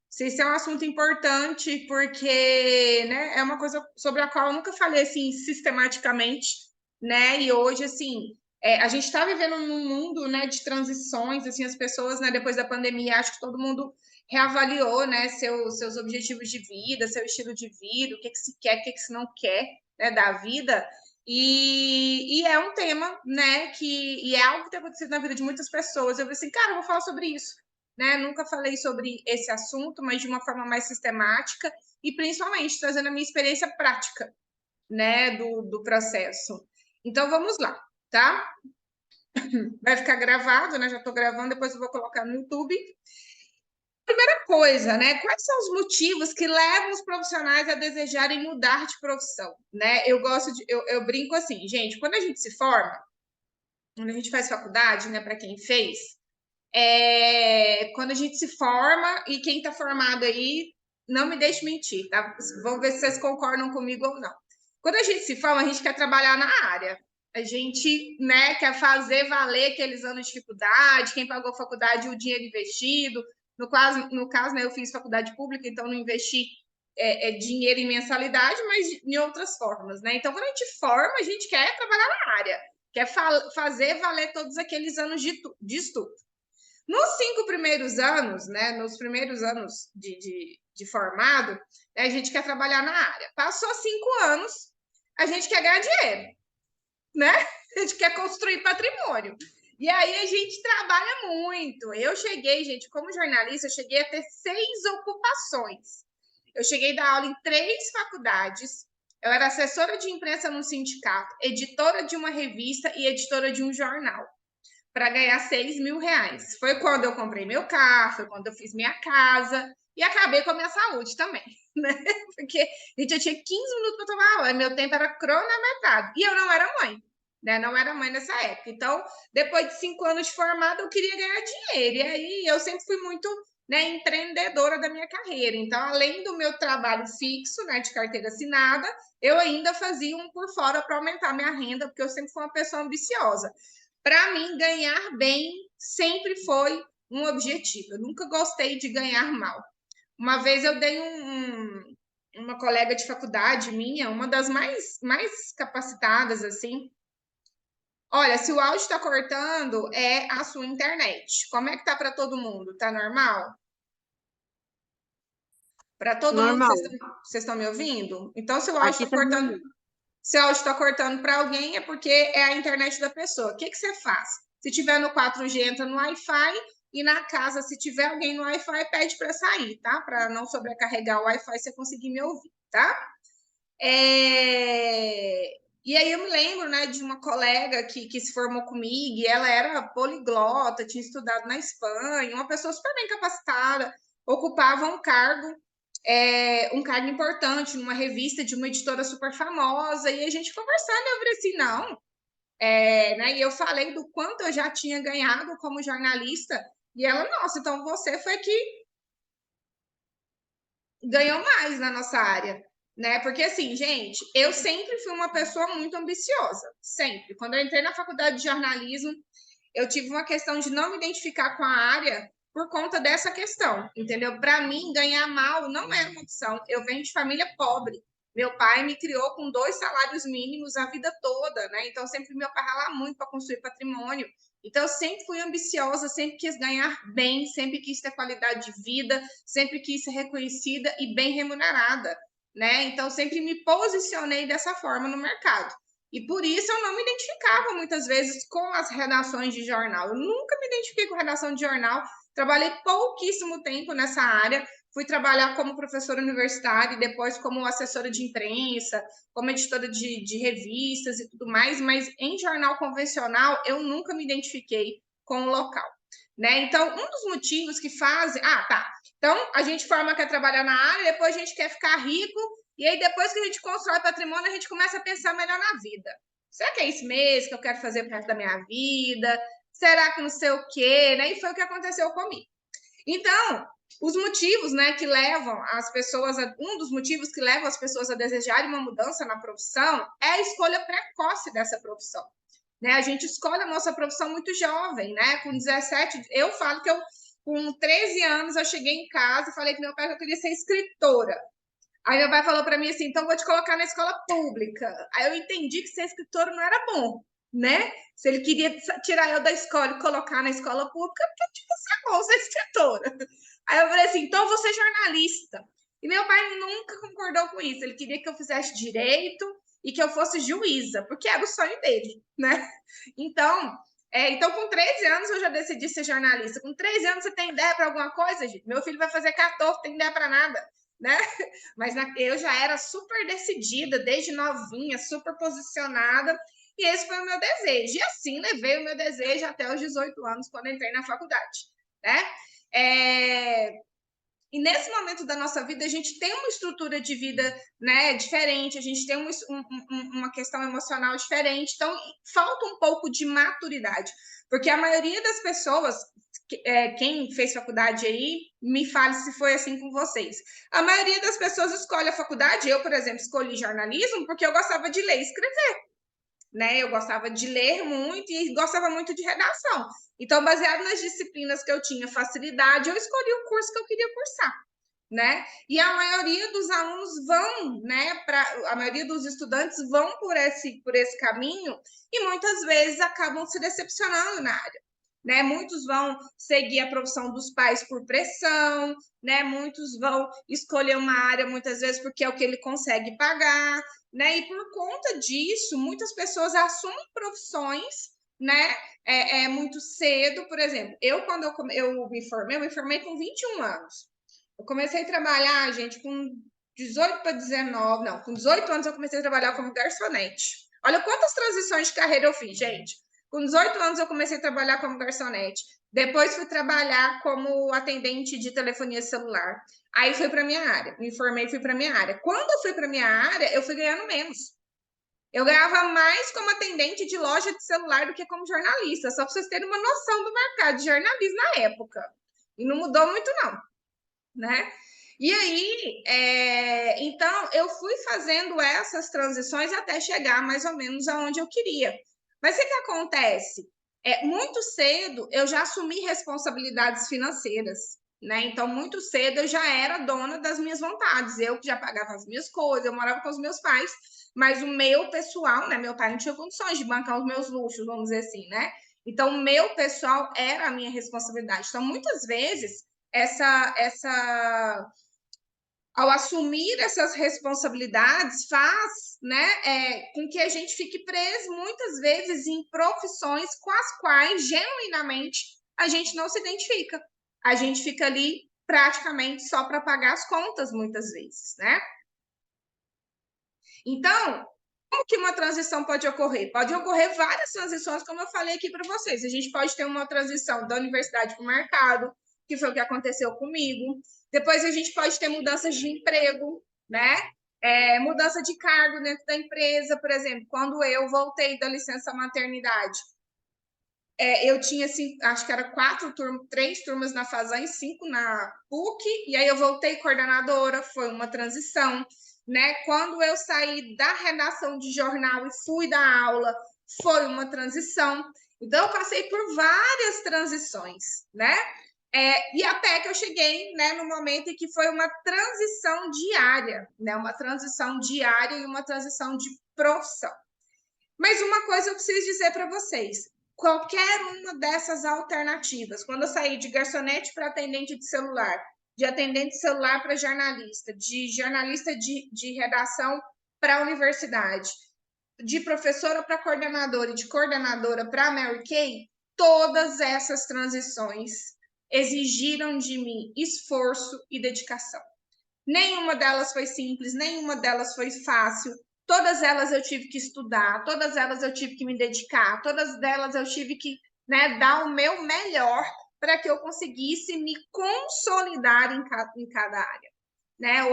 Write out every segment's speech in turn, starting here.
sei se é um assunto importante, porque, né, é uma coisa sobre a qual eu nunca falei assim sistematicamente, né? E hoje, assim, a gente está vivendo num mundo, né, de transições, assim, as pessoas, né, depois da pandemia, acho que todo mundo reavaliou, né, seus objetivos de vida, seu estilo de vida, o que que se quer, o que que se não quer, né, da vida. E é um tema, né, e é algo que tem acontecido na vida de muitas pessoas. Eu falei assim, cara, eu vou falar sobre isso, né? Nunca falei sobre esse assunto, mas de uma forma mais sistemática e principalmente trazendo a minha experiência prática, né, do processo. Então vamos lá, tá? Vai ficar gravado, né? Já estou gravando, depois eu vou colocar no YouTube. Primeira coisa, né? Quais são os motivos que levam os profissionais a desejarem mudar de profissão, né? Eu gosto de, eu brinco assim, gente, quando a gente se forma, quando a gente faz faculdade, né, para quem fez, quando a gente se forma, e quem está formado aí, não me deixe mentir, tá? Vamos ver se vocês concordam comigo ou não. Quando a gente se forma, a gente quer trabalhar na área. A gente, né, quer fazer valer aqueles anos de dificuldade, quem pagou faculdade, o dinheiro investido. No caso, né, eu fiz faculdade pública, então não investi dinheiro em mensalidade, mas em outras formas, né? Então, quando a gente forma, a gente quer trabalhar na área, quer fazer valer todos aqueles anos de estudo. Nos 5 primeiros anos, né, nos primeiros anos de formado, né, a gente quer trabalhar na área. Passou 5 anos, a gente quer ganhar dinheiro, né? A gente quer construir patrimônio. E aí a gente trabalha muito. Eu cheguei, gente, como jornalista, eu cheguei a ter 6 ocupações. Eu cheguei a dar aula em 3 faculdades. Eu era assessora de imprensa num sindicato, editora de uma revista e editora de um jornal para ganhar 6 mil reais. Foi quando eu comprei meu carro, foi quando eu fiz minha casa e acabei com a minha saúde também, né? Porque gente, eu tinha 15 minutos para tomar aula, meu tempo era cronometrado e eu não era mãe, né? Não era mãe nessa época. Então, depois de 5 anos de formada, eu queria ganhar dinheiro. E aí eu sempre fui muito, né, empreendedora da minha carreira. Então, além do meu trabalho fixo, né, de carteira assinada, eu ainda fazia um por fora para aumentar minha renda, porque eu sempre fui uma pessoa ambiciosa. Para mim, ganhar bem sempre foi um objetivo. Eu nunca gostei de ganhar mal. Uma vez eu dei uma colega de faculdade minha, uma das mais capacitadas, assim. Olha, se o áudio está cortando, é a sua internet. Como é que tá para todo mundo? Tá normal? Para todo mundo, Normal. vocês estão me ouvindo? Então, se o áudio Aqui está tá cortando, normal. se o áudio está cortando para alguém, é porque é a internet da pessoa. O que você faz? Se tiver no 4G, entra no Wi-Fi, e na casa, se tiver alguém no Wi-Fi, pede para sair, tá? Para não sobrecarregar o Wi-Fi, você conseguir me ouvir, tá? E aí eu me lembro, né, de uma colega que se formou comigo, e ela era poliglota, tinha estudado na Espanha, uma pessoa super bem capacitada, ocupava um cargo importante numa revista de uma editora super famosa, e a gente conversando, eu falei assim, não, né, e eu falei do quanto eu já tinha ganhado como jornalista, e ela, nossa, então você foi que ganhou mais na nossa área, né? Porque assim, gente, eu sempre fui uma pessoa muito ambiciosa, sempre. Quando eu entrei na faculdade de jornalismo, eu tive uma questão de não me identificar com a área por conta dessa questão, entendeu? Para mim, ganhar mal não era uma opção. Eu venho de família pobre. Meu pai me criou com 2 salários mínimos a vida toda, né? Então, sempre meu pai ralar muito para construir patrimônio. Então, eu sempre fui ambiciosa, sempre quis ganhar bem, sempre quis ter qualidade de vida, sempre quis ser reconhecida e bem remunerada, né? Então, sempre me posicionei dessa forma no mercado. E por isso eu não me identificava muitas vezes com as redações de jornal. Eu nunca me identifiquei com redação de jornal, trabalhei pouquíssimo tempo nessa área, fui trabalhar como professora universitária e depois como assessora de imprensa, como editora de revistas e tudo mais, mas em jornal convencional eu nunca me identifiquei com o local. Né? Então, um dos motivos que fazem. Ah, tá. Então, a gente forma quer trabalhar na área, depois a gente quer ficar rico, e aí depois que a gente constrói patrimônio, a gente começa a pensar melhor na vida. Será que é isso mesmo que eu quero fazer para da minha vida? Será que não sei o quê? Né? E foi o que aconteceu comigo. Então, os motivos, né, que levam as pessoas um dos motivos que levam as pessoas a desejarem uma mudança na profissão é a escolha precoce dessa profissão. Né? A gente escolhe a nossa profissão muito jovem, né? Com 17, eu falo que eu Com 13 anos, eu cheguei em casa e falei para meu pai que eu queria ser escritora. Aí meu pai falou para mim assim, então vou te colocar na escola pública. Aí eu entendi que ser escritora não era bom, né? Se ele queria tirar eu da escola e colocar na escola pública, porque tipo, ser bom ser escritora. Aí eu falei assim, então eu vou ser jornalista. E meu pai nunca concordou com isso. Ele queria que eu fizesse direito e que eu fosse juíza, porque era o sonho dele, né? Então, com 13 anos eu já decidi ser jornalista. Com 13 anos você tem ideia para alguma coisa, gente? Meu filho vai fazer 14, tem ideia para nada, né? Mas eu já era super decidida, desde novinha, super posicionada, e esse foi o meu desejo. E assim levei o meu desejo até os 18 anos, quando entrei na faculdade, né? E nesse momento da nossa vida, a gente tem uma estrutura de vida, né, diferente, a gente tem uma questão emocional diferente, então falta um pouco de maturidade, porque a maioria das pessoas, quem fez faculdade aí, me fale se foi assim com vocês. A maioria das pessoas escolhe a faculdade, eu, por exemplo, escolhi jornalismo porque eu gostava de ler e escrever, né? Eu gostava de ler muito e gostava muito de redação. Então, baseado nas disciplinas que eu tinha facilidade, eu escolhi o curso que eu queria cursar, né? E a maioria dos alunos vão, né? A maioria dos estudantes vão por esse caminho e muitas vezes acabam se decepcionando na área. Né? Muitos vão seguir a profissão dos pais por pressão, né? Muitos vão escolher uma área muitas vezes porque é o que ele consegue pagar, né? E por conta disso, muitas pessoas assumem profissões, né? Muito cedo, por exemplo, quando eu me formei com 21 anos. Eu comecei a trabalhar, gente, com 18 para 19, não, com 18 anos eu comecei a trabalhar como garçonete. Olha quantas transições de carreira eu fiz, gente. Com 18 anos eu comecei a trabalhar como garçonete. Depois fui trabalhar como atendente de telefonia celular. Aí fui para minha área, me formei e fui para minha área. Quando eu fui para minha área, eu fui ganhando menos. Eu ganhava mais como atendente de loja de celular do que como jornalista, só para vocês terem uma noção do mercado de jornalismo na época. E não mudou muito, não, né? E aí, então, eu fui fazendo essas transições até chegar mais ou menos aonde eu queria. Mas o que acontece? Muito cedo eu já assumi responsabilidades financeiras, né? Então, muito cedo eu já era dona das minhas vontades. Eu que já pagava as minhas coisas, eu morava com os meus pais, mas o meu pessoal, né? Meu pai não tinha condições de bancar os meus luxos, vamos dizer assim, né? Então, o meu pessoal era a minha responsabilidade. Então, muitas vezes, ao assumir essas responsabilidades faz, né, com que a gente fique preso muitas vezes em profissões com as quais genuinamente a gente não se identifica. A gente fica ali praticamente só para pagar as contas muitas vezes, né? Então, como que uma transição pode ocorrer? Pode ocorrer várias transições, como eu falei aqui para vocês. A gente pode ter uma transição da universidade para o mercado, que foi o que aconteceu comigo. Depois a gente pode ter mudanças de emprego, né? Mudança de cargo dentro da empresa, por exemplo, quando eu voltei da licença maternidade, eu tinha assim, acho que era 3 turmas na Fazan e 5 na PUC, e aí eu voltei coordenadora, foi uma transição, né? Quando eu saí da redação de jornal e fui dar aula, foi uma transição. Então, eu passei por várias transições, né? E até que eu cheguei, né, no momento em que foi uma transição diária, né? Uma transição diária e uma transição de profissão. Mas uma coisa eu preciso dizer para vocês: qualquer uma dessas alternativas, quando eu saí de garçonete para atendente de celular, de atendente de celular para jornalista, de jornalista de redação para a universidade, de professora para coordenadora e de coordenadora para Mary Kay, todas essas transições exigiram de mim esforço e dedicação. Nenhuma delas foi simples, nenhuma delas foi fácil. Todas elas eu tive que estudar, todas elas eu tive que me dedicar, todas elas eu tive que, né, dar o meu melhor para que eu conseguisse me consolidar em cada área. Né?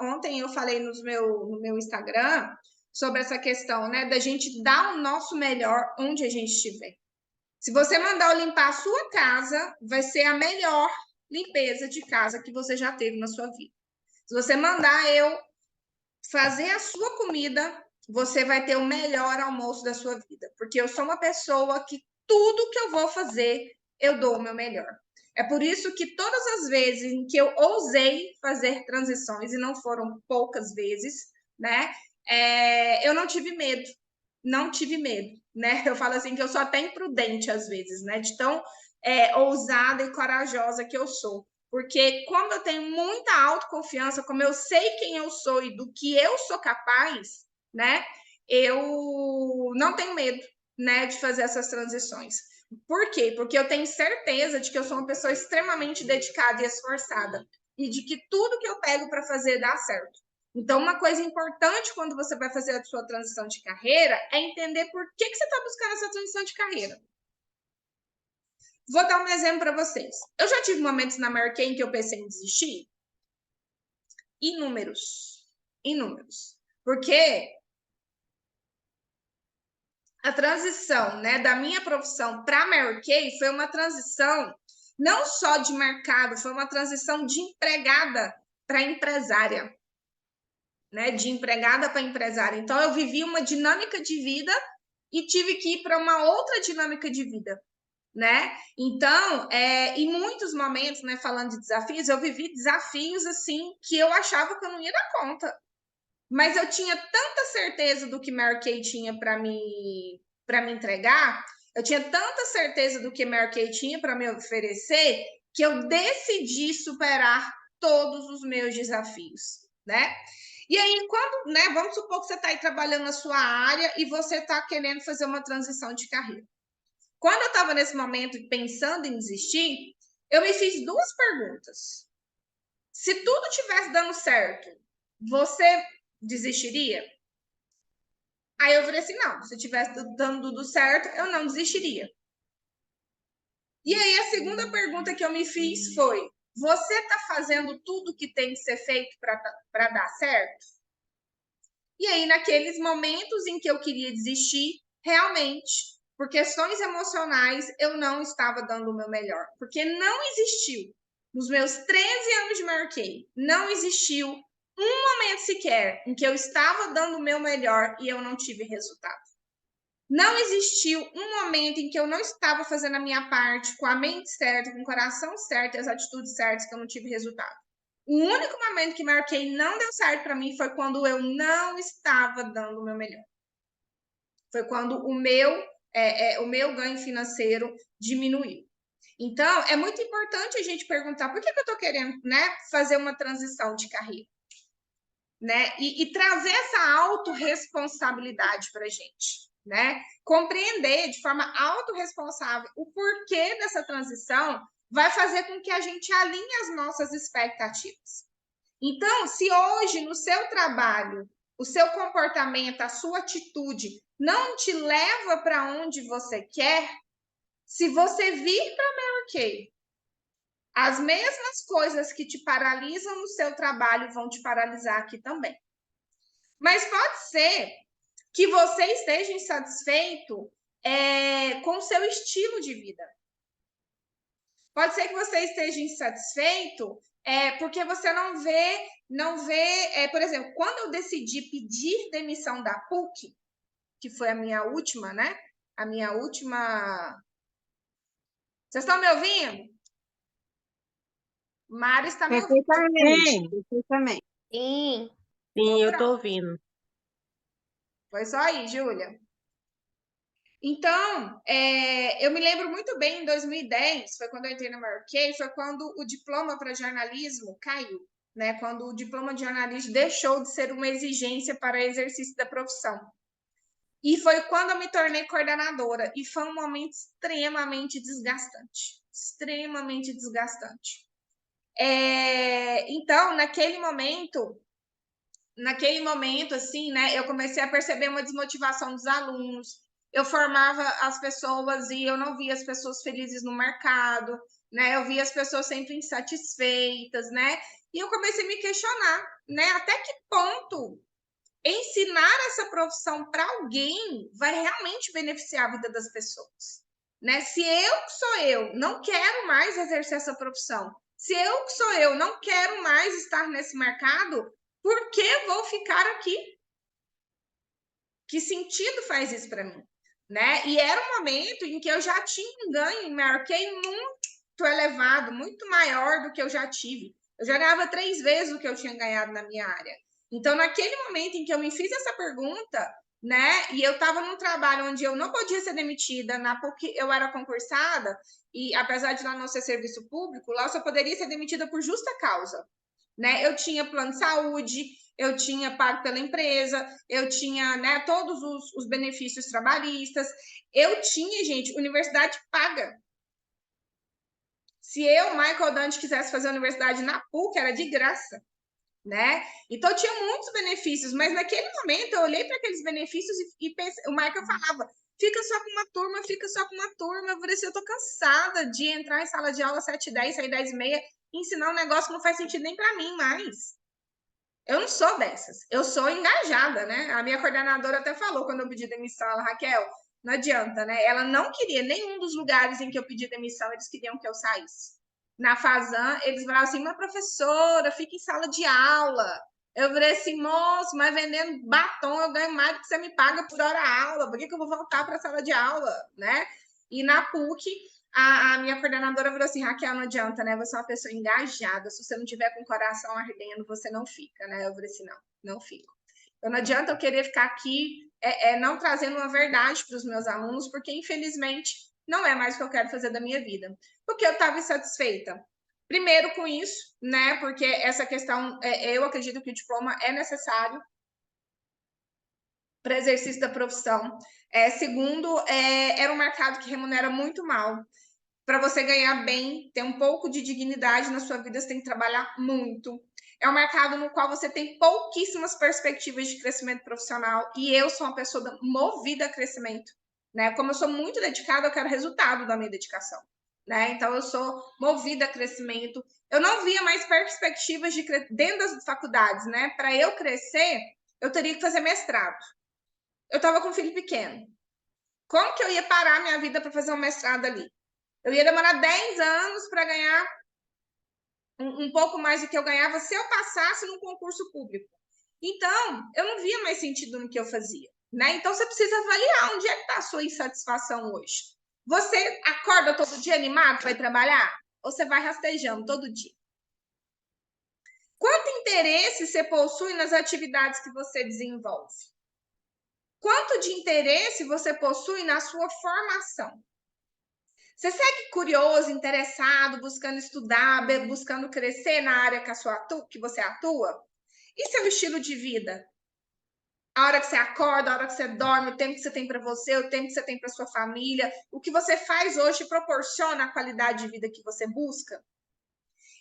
Ontem eu falei no meu Instagram sobre essa questão, né, da gente dar o nosso melhor onde a gente estiver. Se você mandar eu limpar a sua casa, vai ser a melhor limpeza de casa que você já teve na sua vida. Se você mandar eu fazer a sua comida, você vai ter o melhor almoço da sua vida. Porque eu sou uma pessoa que tudo que eu vou fazer, eu dou o meu melhor. É por isso que todas as vezes em que eu ousei fazer transições, e não foram poucas vezes, né? Eu não tive medo, não tive medo, né? Eu falo assim que eu sou até imprudente às vezes, né? De tão ousada e corajosa que eu sou. Porque como eu tenho muita autoconfiança, como eu sei quem eu sou e do que eu sou capaz, né? Eu não tenho medo, né, de fazer essas transições. Por quê? Porque eu tenho certeza de que eu sou uma pessoa extremamente dedicada e esforçada e de que tudo que eu pego para fazer dá certo. Então, uma coisa importante quando você vai fazer a sua transição de carreira é entender por que você está buscando essa transição de carreira. Vou dar um exemplo para vocês. Eu já tive momentos na Mary Kay em que eu pensei em desistir. Inúmeros. Inúmeros. Porque a transição, né, da minha profissão para a Mary Kay foi uma transição não só de mercado, foi uma transição de empregada para empresária, né, de empregada para empresária. Então eu vivi uma dinâmica de vida e tive que ir para uma outra dinâmica de vida, né? Então, em muitos momentos, né, falando de desafios, eu vivi desafios assim que eu achava que eu não ia dar conta. Mas eu tinha tanta certeza do que Mary Kay tinha para me entregar, eu tinha tanta certeza do que Mary Kay tinha para me oferecer, que eu decidi superar todos os meus desafios, né? E aí, quando, né, vamos supor que você está aí trabalhando na sua área e você está querendo fazer uma transição de carreira. Quando eu estava nesse momento pensando em desistir, eu me fiz duas perguntas. Se tudo tivesse dando certo, você desistiria? Aí eu falei assim, não, se tivesse dando tudo certo, eu não desistiria. E aí a segunda pergunta que eu me fiz foi, você está fazendo tudo que tem que ser feito para dar certo? E aí, naqueles momentos em que eu queria desistir, realmente, por questões emocionais, eu não estava dando o meu melhor. Porque não existiu, nos meus 13 anos de Mary Kay, não existiu um momento sequer em que eu estava dando o meu melhor e eu não tive resultado. Não existiu um momento em que eu não estava fazendo a minha parte com a mente certa, com o coração certo e as atitudes certas que eu não tive resultado. O único momento que Mary Kay não deu certo para mim foi quando eu não estava dando o meu melhor. Foi quando o meu ganho financeiro diminuiu. Então, é muito importante a gente perguntar por que eu estou querendo, né, fazer uma transição de carreira. Né? E trazer essa autorresponsabilidade para a gente. Né? Compreender de forma autorresponsável o porquê dessa transição vai fazer com que a gente alinhe as nossas expectativas. Então, se hoje no seu trabalho, o seu comportamento, a sua atitude não te leva para onde você quer, se você vir para a Mary Kay, as mesmas coisas que te paralisam no seu trabalho vão te paralisar aqui também. Mas pode ser que você esteja insatisfeito com o seu estilo de vida. Pode ser que você esteja insatisfeito porque você não vê, por exemplo, quando eu decidi pedir demissão da PUC, que foi a minha última, né? A minha última. Vocês estão me ouvindo? Mário está me ouvindo. Perfeitamente, perfeitamente. Sim. Sim, eu estou ouvindo. Foi só aí, Júlia. Então, eu me lembro muito bem, em 2010, foi quando eu entrei na Mary Kay, foi quando o diploma para jornalismo caiu, né? Quando o diploma de jornalismo deixou de ser uma exigência para o exercício da profissão. E foi quando eu me tornei coordenadora, e foi um momento extremamente desgastante. Extremamente desgastante. Então, naquele momento, assim, né, eu comecei a perceber uma desmotivação dos alunos. Eu formava as pessoas e eu não via as pessoas felizes no mercado, né? Eu via as pessoas sempre insatisfeitas, né? E eu comecei a me questionar, né? Até que ponto ensinar essa profissão para alguém vai realmente beneficiar a vida das pessoas, né? Se eu que sou eu não quero mais exercer essa profissão, se eu que sou eu não quero mais estar nesse mercado, por que vou ficar aqui? Que sentido faz isso para mim? Né? E era um momento em que eu já tinha um ganho em Mary Kay muito elevado, muito maior do que eu já tive. Eu já ganhava 3 vezes o que eu tinha ganhado na minha área. Então, naquele momento em que eu me fiz essa pergunta, né, e eu estava num trabalho onde eu não podia ser demitida, na PUC eu era concursada, e apesar de lá não ser serviço público, lá eu só poderia ser demitida por justa causa. Né? Eu tinha plano de saúde, eu tinha pago pela empresa, eu tinha, né, todos os benefícios trabalhistas, eu tinha, gente, universidade paga. Se eu, Michael Dante, quisesse fazer a universidade na PUC, era de graça, né? Então tinha muitos benefícios, mas naquele momento eu olhei para aqueles benefícios e pensei, o Michael falava, fica só com uma turma, fica só com uma turma. Eu falei assim, eu tô cansada de entrar em sala de aula 7h10, sair 10h30, ensinar um negócio que não faz sentido nem para mim mais. Eu não sou dessas, eu sou engajada, né? A minha coordenadora até falou quando eu pedi demissão, ela, Raquel, não adianta, né? Ela não queria nenhum dos lugares em que eu pedi demissão, eles queriam que eu saísse. Na Fazan, eles falavam assim, mas professora, fica em sala de aula. Eu falei assim, moço, mas vendendo batom eu ganho mais do que você me paga por hora aula. Por que eu vou voltar para a sala de aula, né? E na PUC, a minha coordenadora falou assim, Raquel, não adianta, né? Você é uma pessoa engajada, se você não tiver com o coração ardendo, você não fica, né? Eu falei assim, não fico. Então, não adianta eu querer ficar aqui não trazendo uma verdade para os meus alunos, porque, infelizmente, não é mais o que eu quero fazer da minha vida. Porque eu estava insatisfeita. Primeiro com isso, né? Porque essa questão, eu acredito que o diploma é necessário para exercício da profissão. Segundo, era um mercado que remunera muito mal. Para você ganhar bem, ter um pouco de dignidade na sua vida, você tem que trabalhar muito. É um mercado no qual você tem pouquíssimas perspectivas de crescimento profissional e eu sou uma pessoa movida a crescimento, né? Como eu sou muito dedicada, eu quero resultado da minha dedicação, né? Então eu sou movida a crescimento. Eu não via mais perspectivas de dentro das faculdades, né? Para eu crescer, eu teria que fazer mestrado. Eu estava com um filho pequeno. Como que eu ia parar minha vida para fazer um mestrado ali? Eu ia demorar 10 anos para ganhar um pouco mais do que eu ganhava se eu passasse num concurso público. Então, eu não via mais sentido no que eu fazia. Né? Então, você precisa avaliar onde é que está a sua insatisfação hoje. Você acorda todo dia animado para ir trabalhar? Ou você vai rastejando todo dia? Quanto interesse você possui nas atividades que você desenvolve? Quanto de interesse você possui na sua formação? Você segue curioso, interessado, buscando estudar, buscando crescer na área que você atua? E seu estilo de vida? A hora que você acorda, a hora que você dorme, o tempo que você tem para você, o tempo que você tem para sua família, o que você faz hoje proporciona a qualidade de vida que você busca?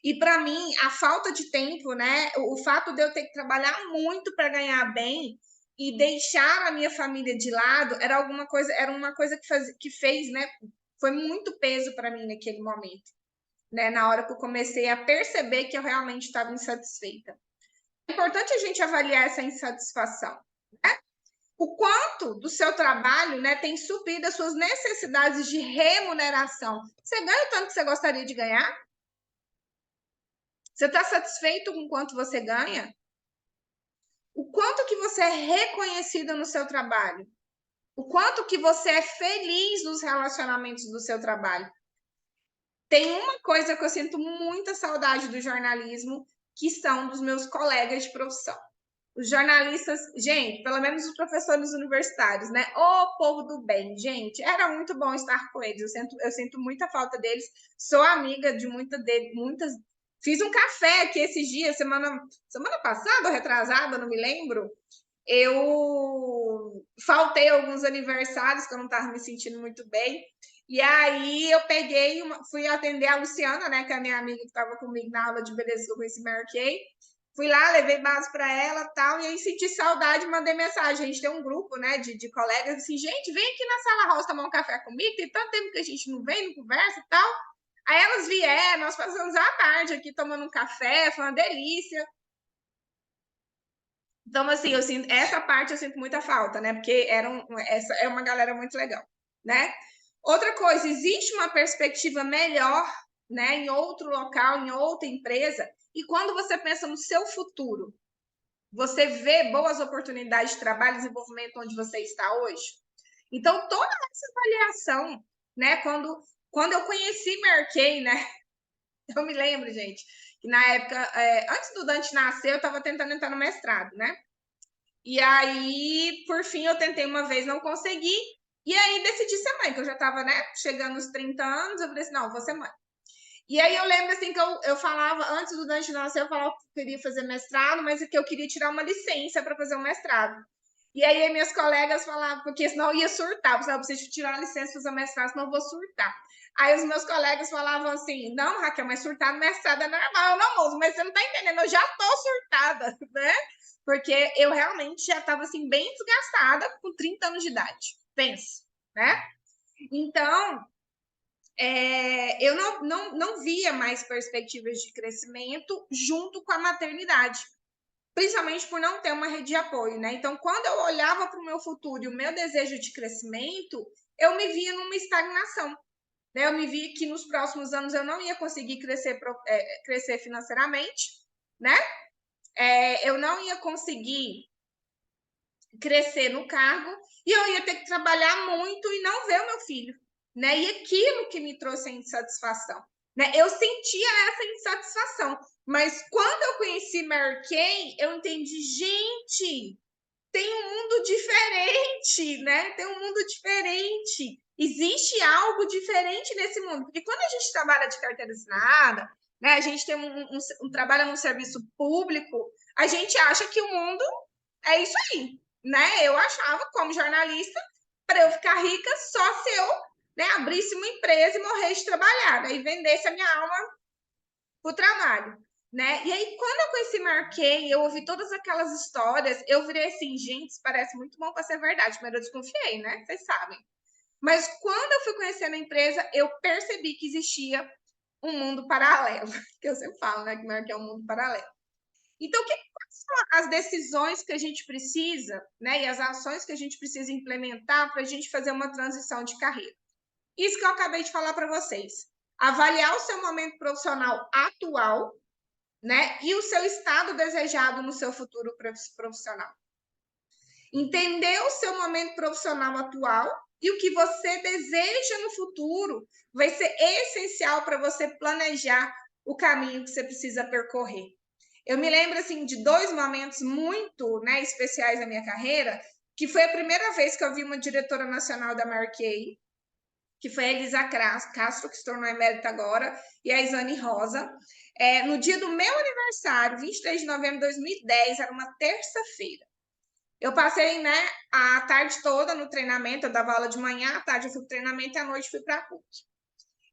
E para mim, a falta de tempo, né? O fato de eu ter que trabalhar muito para ganhar bem e deixar a minha família de lado era uma coisa que fez, né? Foi muito peso para mim naquele momento, né? Na hora que eu comecei a perceber que eu realmente estava insatisfeita. É importante a gente avaliar essa insatisfação, né? O quanto do seu trabalho, né, tem suprido as suas necessidades de remuneração. Você ganha o tanto que você gostaria de ganhar? Você está satisfeito com quanto você ganha? O quanto que você é reconhecido no seu trabalho? O quanto que você é feliz nos relacionamentos do seu trabalho? Tem uma coisa que eu sinto muita saudade do jornalismo, que são dos meus colegas de profissão. Os jornalistas, gente, pelo menos os professores universitários, né? Ô povo do bem, gente, era muito bom estar com eles. Eu sinto muita falta deles. Sou amiga de muitas. Fiz um café aqui esses dias, semana passada ou retrasada, não me lembro. Eu faltei alguns aniversários que eu não estava me sentindo muito bem. E aí eu fui atender a Luciana, né, que é a minha amiga que estava comigo na aula de beleza que eu conheci Mary Kay. Fui lá, levei base para ela tal, e aí senti saudade, mandei mensagem. A gente tem um grupo, né, de colegas, assim, gente, vem aqui na Sala Rosa tomar um café comigo, tem tanto tempo que a gente não vem, não conversa e tal. Aí elas vieram, nós passamos a tarde aqui tomando um café, foi uma delícia. Então, assim, essa parte eu sinto muita falta, né? Porque essa é uma galera muito legal, né? Outra coisa, existe uma perspectiva melhor, né, em outro local, em outra empresa, e quando você pensa no seu futuro, você vê boas oportunidades de trabalho e desenvolvimento onde você está hoje? Então, toda essa avaliação, né, quando quando eu conheci Mary Kay, né? Eu me lembro, gente, que na época, antes do Dante nascer, eu estava tentando entrar no mestrado, né? E aí, por fim, eu tentei uma vez, não consegui. E aí decidi ser mãe, que eu já estava, né, chegando aos 30 anos, eu falei assim, não, vou ser mãe. E aí eu lembro assim que eu falava, antes do Dante nascer, eu falava que eu queria fazer mestrado, mas que eu queria tirar uma licença para fazer um mestrado. E aí minhas colegas falavam, porque senão eu ia surtar, eu preciso tirar a licença para fazer mestrado, senão eu vou surtar. Aí os meus colegas falavam assim, não, Raquel, mas surtar no mestrado é normal, eu não, moço, mas você não tá entendendo, eu já tô surtada, né? Porque eu realmente já estava assim, bem desgastada com 30 anos de idade, pensa, né? Então, eu não via mais perspectivas de crescimento junto com a maternidade, principalmente por não ter uma rede de apoio, né? Então, quando eu olhava para o meu futuro e o meu desejo de crescimento, eu me via numa estagnação. Né? Eu me via que nos próximos anos eu não ia conseguir crescer financeiramente, né? Eu não ia conseguir crescer no cargo e eu ia ter que trabalhar muito e não ver o meu filho, né? E aquilo que me trouxe a insatisfação, né? Eu sentia essa insatisfação, mas quando eu conheci Mary Kay, eu entendi, gente, tem um mundo diferente, né? Tem um mundo diferente. Existe algo diferente nesse mundo, porque quando a gente trabalha de carteira assinada, né? A gente tem trabalha num serviço público, a gente acha que o mundo é isso aí, né? Eu achava, como jornalista, para eu ficar rica só se eu, né, abrisse uma empresa e morresse de trabalhar, né? E vendesse a minha alma para o trabalho, né? E aí, quando eu conheci Mary Kay, eu ouvi todas aquelas histórias, eu virei assim, gente, isso parece muito bom para ser verdade, mas eu desconfiei, né? Vocês sabem. Mas quando eu fui conhecendo a empresa, eu percebi que existia um mundo paralelo, que eu sempre falo, né, que Mary Kay é um mundo paralelo. Então, quais são as decisões que a gente precisa, né, e as ações que a gente precisa implementar para a gente fazer uma transição de carreira? Isso que eu acabei de falar para vocês. Avaliar o seu momento profissional atual, né, e o seu estado desejado no seu futuro profissional. Entender o seu momento profissional atual e o que você deseja no futuro vai ser essencial para você planejar o caminho que você precisa percorrer. Eu me lembro assim de dois momentos muito, né, especiais na minha carreira, que foi a primeira vez que eu vi uma diretora nacional da Mary Kay, que foi a Elisa Castro, que se tornou emérita agora, e a Isane Rosa. No dia do meu aniversário, 23 de novembro de 2010, era uma terça-feira. Eu passei, né, a tarde toda no treinamento, eu dava aula de manhã, à tarde eu fui para o treinamento e à noite fui para a PUC.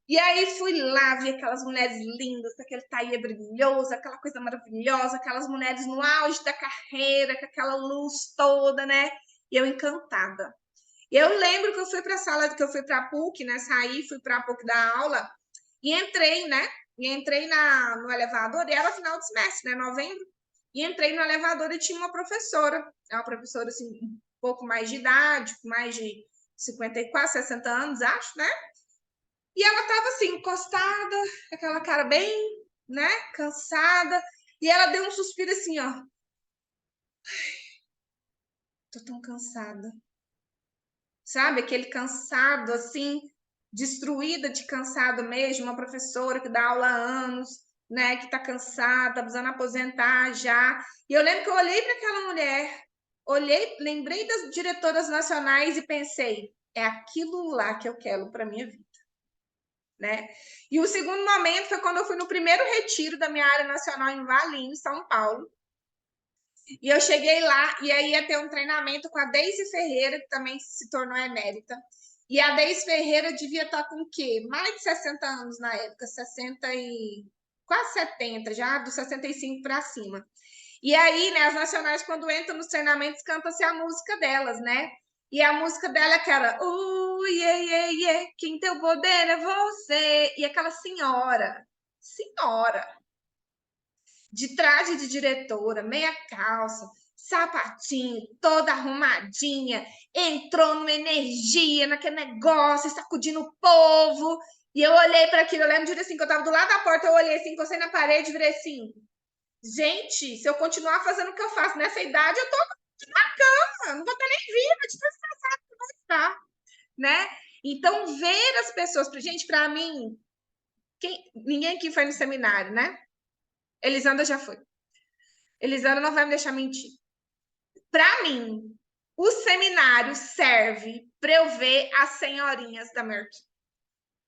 E aí fui lá, vi aquelas mulheres lindas, com aquele taille brilhoso, aquela coisa maravilhosa, aquelas mulheres no auge da carreira, com aquela luz toda, né? E eu encantada. Eu lembro que eu fui para a sala, que eu fui para a PUC, né? Saí, fui para a PUC dar aula e entrei, né? E entrei no elevador, e era final de semestre, né? Novembro. E entrei no elevador e tinha uma professora, uma professora assim, um pouco mais de idade, mais de 54, 60 anos, acho, né? E ela estava assim, encostada, aquela cara bem, né, cansada. E ela deu um suspiro assim, ó. Tô tão cansada. Sabe? Aquele cansado, assim, destruída de cansado mesmo. Uma professora que dá aula há anos, né, que tá cansada, tá precisando aposentar já. E eu lembro que eu olhei para aquela mulher, olhei, lembrei das diretoras nacionais e pensei, é aquilo lá que eu quero para minha vida. Né? E o segundo momento foi quando eu fui no primeiro retiro da minha área nacional em Valinhos, São Paulo. E eu cheguei lá e aí ia ter um treinamento com a Deise Ferreira, que também se tornou emérita. E a Deise Ferreira devia estar com o quê? Mais de 60 anos na época, 60 e quase 70, já dos 65 para cima. E aí, né, as nacionais, quando entram nos treinamentos, canta-se a música delas, né? E a música dela que era yeah, yeah, yeah, quem tem o poder é você. E aquela senhora, de traje de diretora, meia calça, sapatinho, toda arrumadinha, entrou numa energia, naquele negócio, sacudindo o povo. E eu olhei para aquilo, eu lembro de um dia assim, que eu estava do lado da porta, eu olhei assim, encostei na parede e virei assim, gente, se eu continuar fazendo o que eu faço nessa idade, eu tô na cama, não vou estar nem viva, de tão estressada que eu vou estar, né? Então, ver as pessoas... Gente, para mim, ninguém aqui foi no seminário, né? Elisandra já foi. Elisandra não vai me deixar mentir. Para mim, o seminário serve para eu ver as senhorinhas da Merck.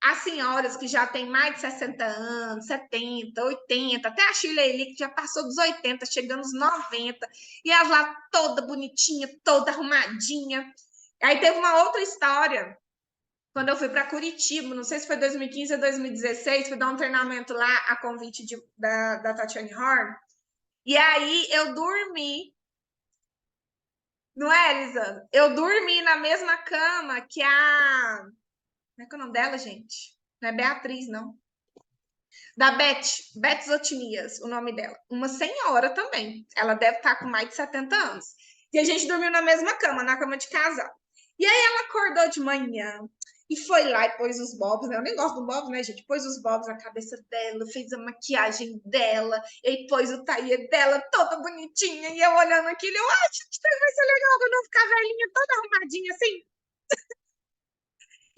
As senhoras que já têm mais de 60 anos, 70, 80, até a Shirley que já passou dos 80, chegando aos 90, e elas lá toda bonitinha, toda arrumadinha. Aí teve uma outra história, quando eu fui para Curitiba, não sei se foi 2015 ou 2016, fui dar um treinamento lá a convite da Tatiane Horn, e aí eu dormi. Não é, Elisandra? Eu dormi na mesma cama que a... Como é que é o nome dela, gente? Não é Beatriz, não. Da Beth Zotinias, o nome dela. Uma senhora também. Ela deve estar com mais de 70 anos. E a gente dormiu na mesma cama, na cama de casal. E aí ela acordou de manhã e foi lá e pôs os bobs, né? Eu nem gosto do bob, né, gente? Pôs os bobs na cabeça dela, fez a maquiagem dela, e aí pôs o tailleur dela toda bonitinha. E eu olhando aquilo, eu acho que vai ser legal quando eu ficar velhinha, toda arrumadinha assim.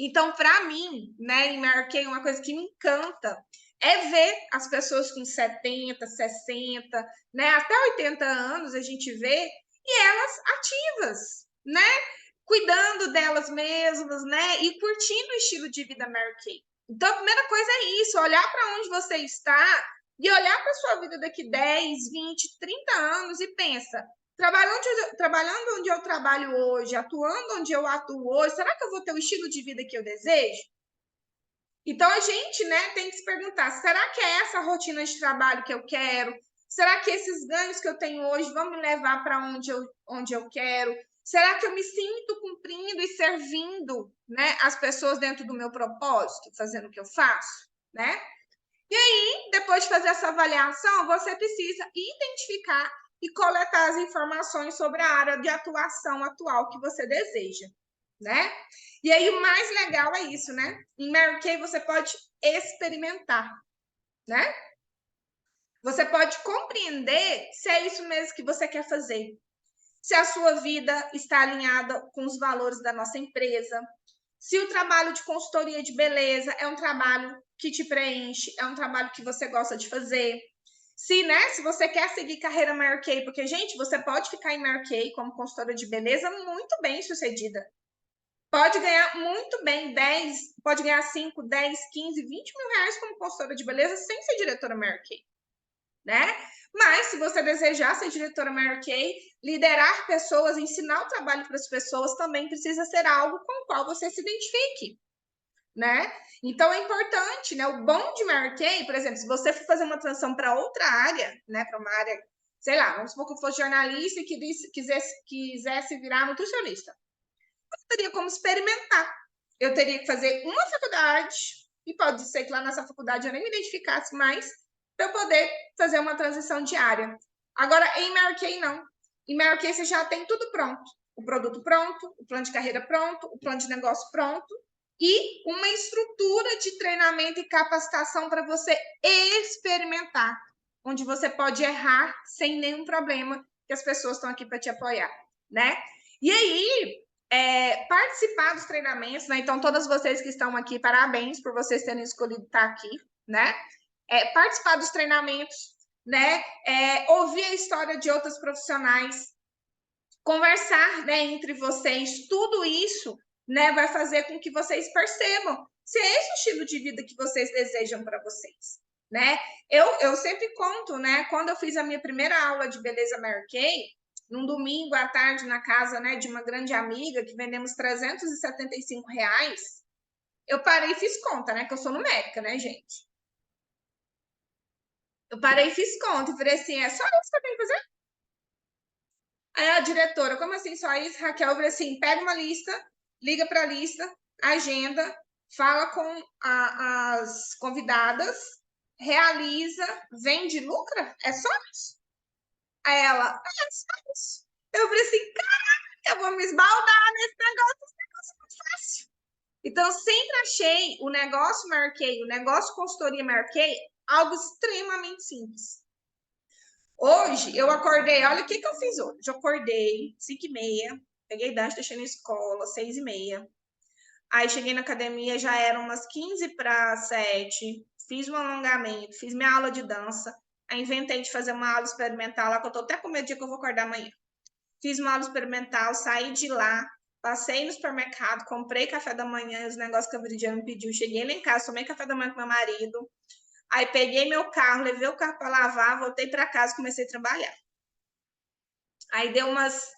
Então, para mim, né, em Mary uma coisa que me encanta é ver as pessoas com 70, 60, né, até 80 anos a gente vê, e elas ativas, né, cuidando delas mesmas, né, e curtindo o estilo de vida Mary Kay. Então, a primeira coisa é isso, olhar para onde você está e olhar para a sua vida daqui 10, 20, 30 anos e pensa, trabalhando onde eu trabalho hoje, atuando onde eu atuo hoje, será que eu vou ter o estilo de vida que eu desejo? Então, a gente, né, tem que se perguntar, será que é essa rotina de trabalho que eu quero? Será que esses ganhos que eu tenho hoje vão me levar para onde eu quero? Será que eu me sinto cumprindo e servindo, né, as pessoas dentro do meu propósito, fazendo o que eu faço, né? E aí, depois de fazer essa avaliação, você precisa identificar e coletar as informações sobre a área de atuação atual que você deseja, né? E aí, o mais legal é isso, né? Em Mary Kay, você pode experimentar, né? Você pode compreender se é isso mesmo que você quer fazer. Se a sua vida está alinhada com os valores da nossa empresa, se o trabalho de consultoria de beleza é um trabalho que te preenche, é um trabalho que você gosta de fazer. Se, né, se você quer seguir carreira Mary Kay, porque, gente, você pode ficar em Mary Kay como consultora de beleza muito bem sucedida. Pode ganhar muito bem 10, pode ganhar 5, 10, 15, 20 mil reais como consultora de beleza sem ser diretora Mary Kay, né? Mas se você desejar ser diretora Mary Kay, liderar pessoas, ensinar o trabalho para as pessoas também precisa ser algo com o qual você se identifique, né? Então é importante, né? O bom de Mary Kay, por exemplo, se você for fazer uma transição para outra área, né? Para uma área, sei lá, vamos supor que eu fosse jornalista e quisesse virar nutricionista. Eu teria como experimentar. Eu teria que fazer uma faculdade, e pode ser que lá nessa faculdade eu nem me identificasse mais, para eu poder fazer uma transição diária. Agora, em Mary Kay, não. Em Mary Kay, você já tem tudo pronto. O produto pronto, o plano de carreira pronto, o plano de negócio pronto e uma estrutura de treinamento e capacitação para você experimentar, onde você pode errar sem nenhum problema, que as pessoas estão aqui para te apoiar, né? E aí, participar dos treinamentos, né? Então, todas vocês que estão aqui, parabéns por vocês terem escolhido estar aqui, né? Participar dos treinamentos, né? Ouvir a história de outros profissionais, conversar, né, entre vocês, tudo isso, né, vai fazer com que vocês percebam se é esse o estilo de vida que vocês desejam para vocês, né? Eu sempre conto, né, quando eu fiz a minha primeira aula de beleza Mary Kay, num domingo à tarde na casa, né, de uma grande amiga que vendemos R$375, eu parei e fiz conta, né, que eu sou numérica, né, gente? Eu parei e fiz conta e falei assim, é só isso que eu tenho que fazer? Aí a diretora, como assim só isso, Raquel? Eu falei assim, pega uma lista, liga para a lista, agenda, fala com as convidadas, realiza, vende, lucra? É só isso? Aí ela, é só isso. Eu falei assim, caraca, eu vou me esbaldar nesse negócio muito fácil. Então, sempre achei o negócio Mary Kay, o negócio consultoria Mary Kay, algo extremamente simples. Hoje, eu acordei, olha o que eu fiz hoje. Eu acordei 5h30, peguei Dante, deixei na escola, 6h30. Aí cheguei na academia, já eram umas 15 para 7, fiz um alongamento, fiz minha aula de dança, aí inventei de fazer uma aula experimental lá, que eu tô até com medo de que eu vou acordar amanhã. Fiz uma aula experimental, saí de lá, passei no supermercado, comprei café da manhã, os negócios que a Viridiana me pediu, cheguei lá em casa, tomei café da manhã com meu marido, aí peguei meu carro, levei o carro para lavar, voltei para casa, comecei a trabalhar. Aí deu umas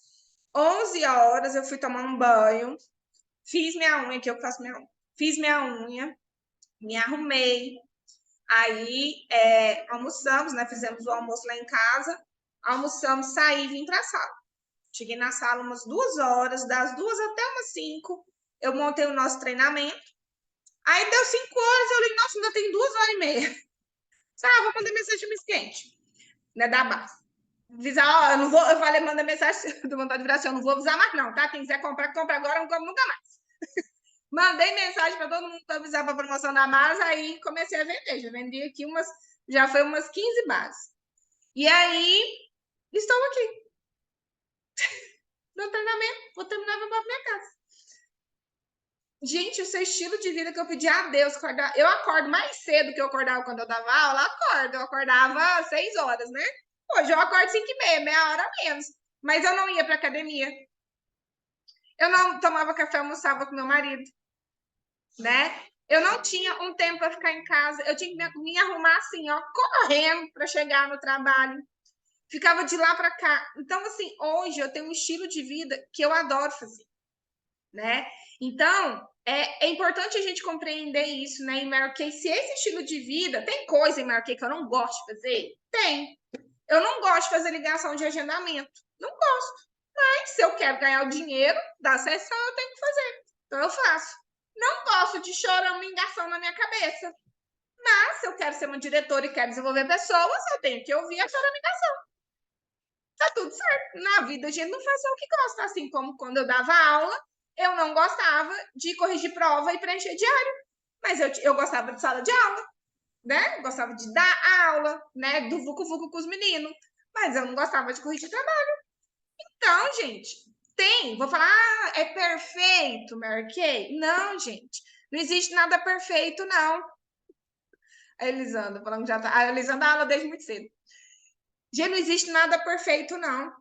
11 horas, eu fui tomar um banho, fiz minha unha, que eu faço minha unha, fiz minha unha, me arrumei, aí almoçamos, né? Fizemos o almoço lá em casa, almoçamos, saí, vim para a sala. Cheguei na sala umas 2 horas, das 2 até umas 5, eu montei o nosso treinamento. Aí deu 5 horas, eu falei, nossa, ainda tem 2 horas e meia. Vou mandar mensagem mais quente, né, da base. Avisar, ó, eu não vou, eu falei, manda mensagem do vontade de virar assim, eu não vou avisar mais não, tá? Quem quiser comprar, compra agora, não compra nunca mais. Mandei mensagem para todo mundo para avisar para a promoção da Masa, aí comecei a vender. Já vendi aqui já foi umas 15 bases. E aí, estou aqui. No treinamento, vou terminar para minha casa. Gente, o seu estilo de vida que eu pedi a Deus, eu acordo mais cedo que eu acordava quando eu dava aula, acordo. Eu acordava 6 horas, né? Hoje eu acordo 5h30, meia hora menos. Mas eu não ia para academia. Eu não tomava café, almoçava com meu marido, né? Eu não tinha um tempo para ficar em casa. Eu tinha que me arrumar assim, ó, correndo para chegar no trabalho. Ficava de lá para cá. Então, assim, hoje eu tenho um estilo de vida que eu adoro fazer, né? Então, é importante a gente compreender isso, né? Em Mary Kay, se esse estilo de vida tem coisa em Mary Kay que eu não gosto de fazer, tem. Eu não gosto de fazer ligação de agendamento, não gosto. Mas se eu quero ganhar o dinheiro da sessão, eu tenho que fazer. Então eu faço. Não gosto de choramingação na minha cabeça. Mas se eu quero ser uma diretora e quero desenvolver pessoas, eu tenho que ouvir a choramingação. Tá tudo certo. Na vida a gente não faz só o que gosta. Assim como quando eu dava aula, eu não gostava de corrigir prova e preencher diário. Mas eu gostava de sala de aula, né? Eu gostava de dar aula, né? Do vucu-vucu com os meninos. Mas eu não gostava de corrigir trabalho. Então, gente, vou falar, é perfeito, Mary Kay? Não, gente. Não existe nada perfeito, não. A Elisandra falando que já tá. A Elisandra dá aula desde muito cedo. Gente, não existe nada perfeito, não.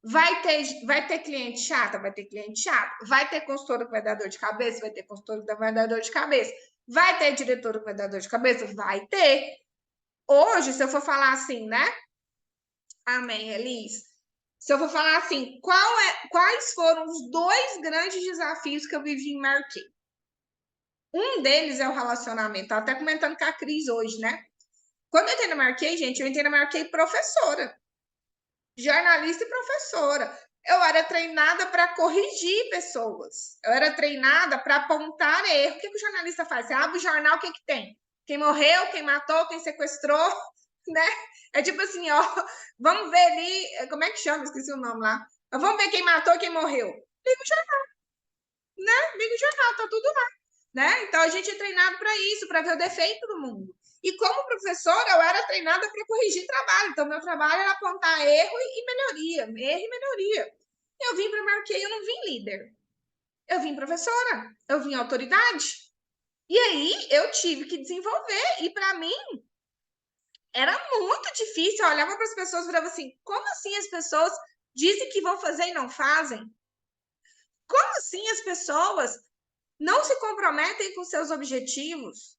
Vai ter cliente chata? Vai ter cliente chato. Vai ter consultora que vai dar dor de cabeça? Vai ter consultora que vai dar dor de cabeça. Vai ter diretora que vai dar dor de cabeça? Vai ter. Hoje, se eu for falar assim, né? Amém, Elis. Se eu for falar assim, quais foram os 2 grandes desafios que eu vivi em Mary Kay? Um deles é o relacionamento. Estava até comentando com a Cris hoje, né? Quando eu entrei na Mary Kay, gente, eu entrei na Mary Kay professora. Jornalista e professora. Eu era treinada para corrigir pessoas. Eu era treinada para apontar erro. O que o jornalista faz? Você abre o jornal, o que tem? Quem morreu, quem matou, quem sequestrou, né? É tipo assim, ó, vamos ver ali, como é que chama? Esqueci o nome lá. Vamos ver quem matou, quem morreu. Liga o jornal, né? Liga o jornal, tá tudo lá, né? Então a gente é treinado para isso, para ver o defeito do mundo. E como professora, eu era treinada para corrigir trabalho. Então, meu trabalho era apontar erro e melhoria, erro e melhoria. Eu vim para Mary Kay, eu não vim líder. Eu vim professora, eu vim autoridade. E aí, eu tive que desenvolver. E para mim, era muito difícil. Eu olhava para as pessoas e falava assim, como assim as pessoas dizem que vão fazer e não fazem? Como assim as pessoas não se comprometem com seus objetivos?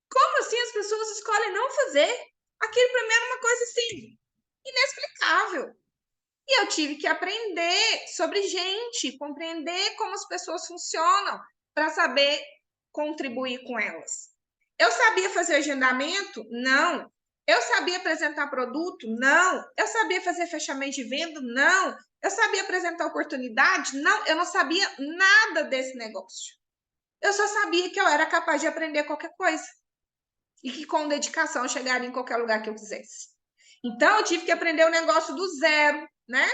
Como assim as pessoas escolhem não fazer? Aquilo para mim era uma coisa assim, inexplicável. E eu tive que aprender sobre gente, compreender como as pessoas funcionam para saber contribuir com elas. Eu sabia fazer agendamento? Não. Eu sabia apresentar produto? Não. Eu sabia fazer fechamento de venda? Não. Eu sabia apresentar oportunidade? Não. Eu não sabia nada desse negócio. Eu só sabia que eu era capaz de aprender qualquer coisa e que com dedicação eu chegaria em qualquer lugar que eu quisesse. Então, eu tive que aprender o negócio do zero, né?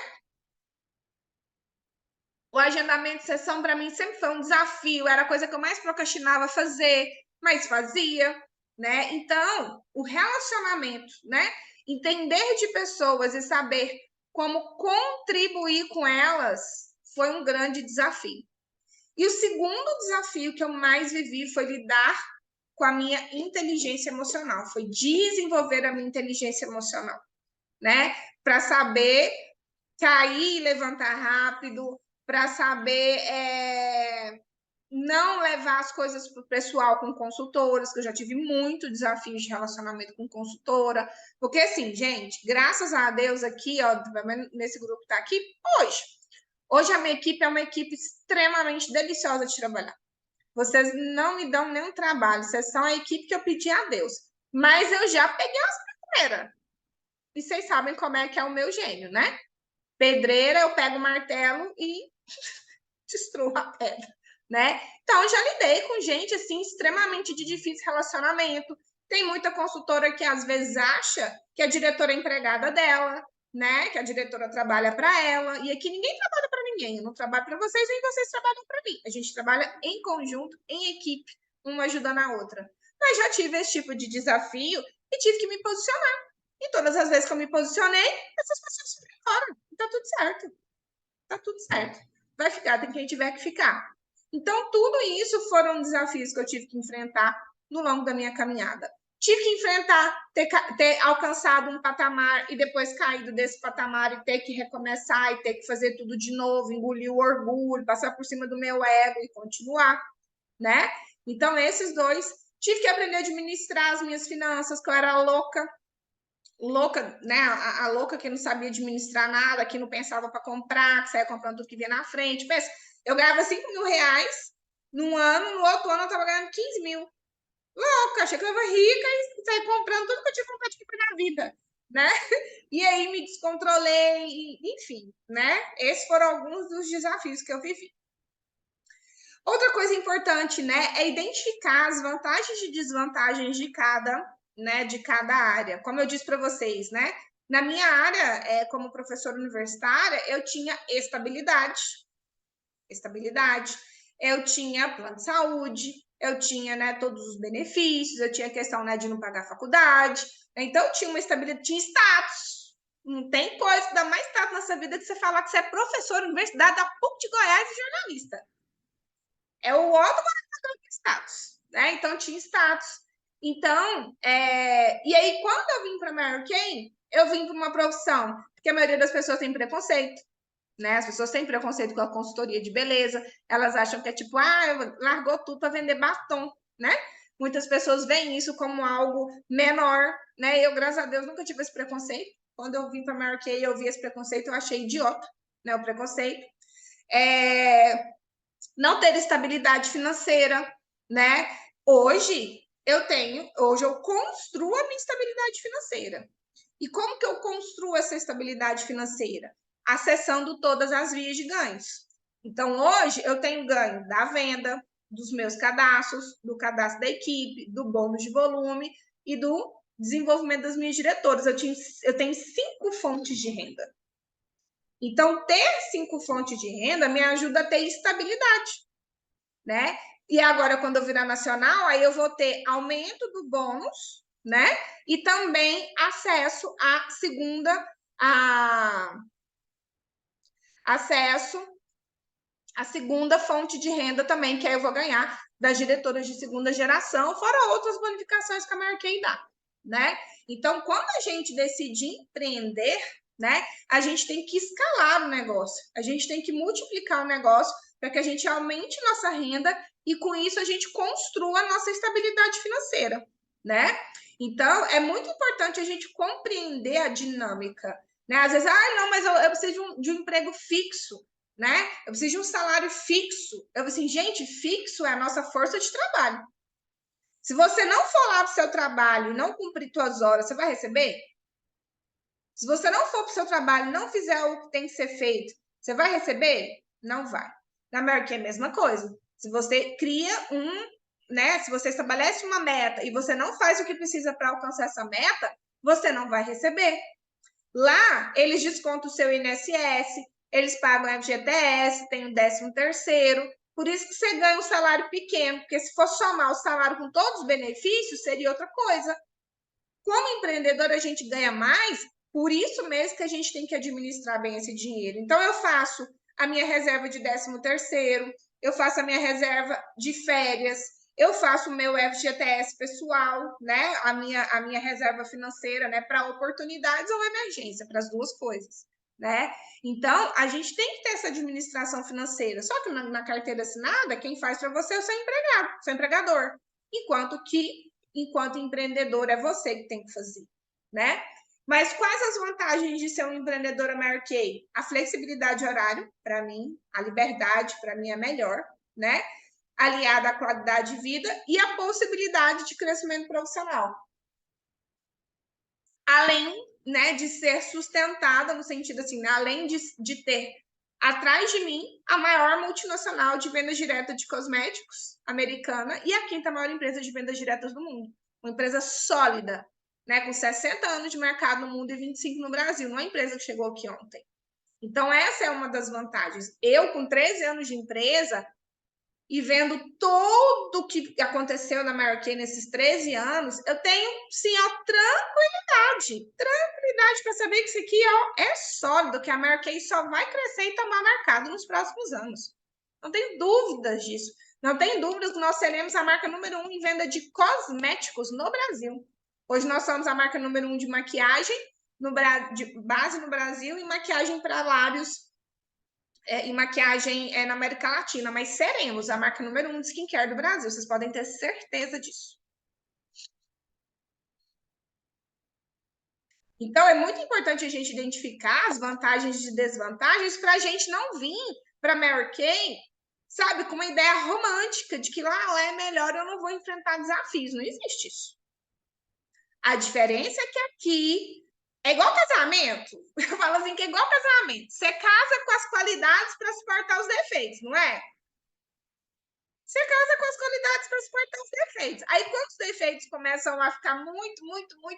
O agendamento de sessão, para mim, sempre foi um desafio, era a coisa que eu mais procrastinava fazer, mas fazia, né? Então, o relacionamento, né? Entender de pessoas e saber como contribuir com elas foi um grande desafio. E o segundo desafio que eu mais vivi foi lidar com a minha inteligência emocional, foi desenvolver a minha inteligência emocional, né? Para saber cair e levantar rápido, para saber não levar as coisas para o pessoal com consultoras, que eu já tive muito desafio de relacionamento com consultora, porque assim, gente, graças a Deus aqui, ó, nesse grupo que tá aqui, hoje a minha equipe é uma equipe extremamente deliciosa de trabalhar. Vocês não me dão nenhum trabalho, vocês são a equipe que eu pedi a Deus. Mas eu já peguei as pedreiras. E vocês sabem como é que é o meu gênio, né? Pedreira, eu pego o martelo e destruo a pedra, né? Então, eu já lidei com gente, assim, extremamente de difícil relacionamento. Tem muita consultora que, às vezes, acha que a diretora é empregada dela, né? Que a diretora trabalha para ela. E aqui ninguém trabalha para ninguém. Eu não trabalho para vocês, nem vocês trabalham para mim. A gente trabalha em conjunto, em equipe, uma ajudando a outra. Mas já tive esse tipo de desafio e tive que me posicionar. E todas as vezes que eu me posicionei, essas pessoas foram. Tá tudo certo. Tá tudo certo. Vai ficar, tem quem tiver que ficar. Então, tudo isso foram desafios que eu tive que enfrentar no longo da minha caminhada. Tive que enfrentar, ter alcançado um patamar e depois caído desse patamar e ter que recomeçar e ter que fazer tudo de novo, engolir o orgulho, passar por cima do meu ego e continuar, né? Então, esses dois. Tive que aprender a administrar as minhas finanças, que eu era louca, né? A louca que não sabia administrar nada, que não pensava para comprar, que saía comprando tudo que via na frente. Pensa, eu ganhava 5.000 reais num ano, no outro ano eu estava ganhando 15 mil. Louca, achei que eu estava rica e saí comprando tudo que eu tinha vontade de comprar na vida, né? E aí me descontrolei, enfim, né? Esses foram alguns dos desafios que eu vivi. Outra coisa importante, né, é identificar as vantagens e desvantagens de cada área. Como eu disse para vocês, né, na minha área, como professora universitária, eu tinha estabilidade, eu tinha plano de saúde, eu tinha, né, todos os benefícios, eu tinha a questão, né, de não pagar faculdade, então eu tinha uma estabilidade, tinha status. Não tem coisa que dá mais status nessa vida que você falar que você é professor da Universidade da PUC de Goiás e jornalista. É o outro de status, né? Então tinha status. Então, e aí quando eu vim para a Mary Kay, eu vim para uma profissão que a maioria das pessoas tem preconceito, né? As pessoas têm preconceito com a consultoria de beleza, elas acham que é tipo, largou tudo para vender batom, né? Muitas pessoas veem isso como algo menor, né? Eu, graças a Deus, nunca tive esse preconceito. Quando eu vim para a Mary Kay, eu vi esse preconceito, eu achei idiota, né? O preconceito. Não ter estabilidade financeira, né? Hoje eu construo a minha estabilidade financeira. E como que eu construo essa estabilidade financeira? Acessando todas as vias de ganhos. Então, hoje eu tenho ganho da venda, dos meus cadastros, do cadastro da equipe, do bônus de volume e do desenvolvimento das minhas diretoras. Eu tenho 5 fontes de renda. Então, ter 5 fontes de renda me ajuda a ter estabilidade, né? E agora, quando eu virar nacional, aí eu vou ter aumento do bônus, né? E também acesso à segunda fonte de renda também, que aí eu vou ganhar das diretoras de segunda geração, fora outras bonificações que a Mary Kay dá, né? Então, quando a gente decide empreender, né, a gente tem que escalar o negócio, a gente tem que multiplicar o negócio para que a gente aumente nossa renda e com isso a gente construa a nossa estabilidade financeira, né? Então, é muito importante a gente compreender a dinâmica, né? Às vezes, não, mas eu preciso de um emprego fixo, né? Eu preciso de um salário fixo. Eu assim, gente, fixo é a nossa força de trabalho. Se você não for lá para o seu trabalho e não cumprir suas horas, você vai receber? Se você não for para o seu trabalho e não fizer o que tem que ser feito, você vai receber? Não vai. Na América é a mesma coisa. Se você cria né? Se você estabelece uma meta e você não faz o que precisa para alcançar essa meta, você não vai receber. Lá, eles descontam o seu INSS, eles pagam a FGTS, tem o 13º, por isso que você ganha um salário pequeno, porque se for somar o salário com todos os benefícios, seria outra coisa. Como empreendedor, a gente ganha mais, por isso mesmo que a gente tem que administrar bem esse dinheiro. Então, eu faço a minha reserva de 13º, eu faço a minha reserva de férias, eu faço o meu FGTS pessoal, né? A minha reserva financeira, né? Para oportunidades ou emergência, para as duas coisas, né? Então, a gente tem que ter essa administração financeira. Só que na carteira assinada, quem faz para você é o seu empregado, seu empregador. Enquanto empreendedor, é você que tem que fazer, né? Mas quais as vantagens de ser um empreendedor Mary? A flexibilidade de horário, para mim, a liberdade, para mim, é melhor, né? Aliada à qualidade de vida e a possibilidade de crescimento profissional. Além, né, de ser sustentada, no sentido assim, né, além de ter atrás de mim a maior multinacional de vendas diretas de cosméticos americana e a quinta maior empresa de vendas diretas do mundo. Uma empresa sólida, né, com 60 anos de mercado no mundo e 25 no Brasil. Não é uma empresa que chegou aqui ontem. Então, essa é uma das vantagens. Eu, com 13 anos de empresa, e vendo tudo o que aconteceu na Mary Kay nesses 13 anos, eu tenho, sim, tranquilidade para saber que isso aqui é sólido, que a Mary Kay só vai crescer e tomar mercado nos próximos anos. Não tenho dúvidas disso. Não tenho dúvidas que nós seremos a marca número 1 em venda de cosméticos no Brasil. Hoje nós somos a marca número 1 de maquiagem, de base no Brasil, e maquiagem para lábios e maquiagem na América Latina, mas seremos a marca número 1 de skincare do Brasil, vocês podem ter certeza disso. Então, é muito importante a gente identificar as vantagens e desvantagens para a gente não vir para a Mary Kay, sabe, com uma ideia romântica de que lá é melhor, eu não vou enfrentar desafios. Não existe isso. A diferença é que aqui é igual casamento. Eu falo assim que é igual casamento. Você casa com as qualidades para suportar os defeitos, não é? Você casa com as qualidades para suportar os defeitos. Aí, quando os defeitos começam a ficar muito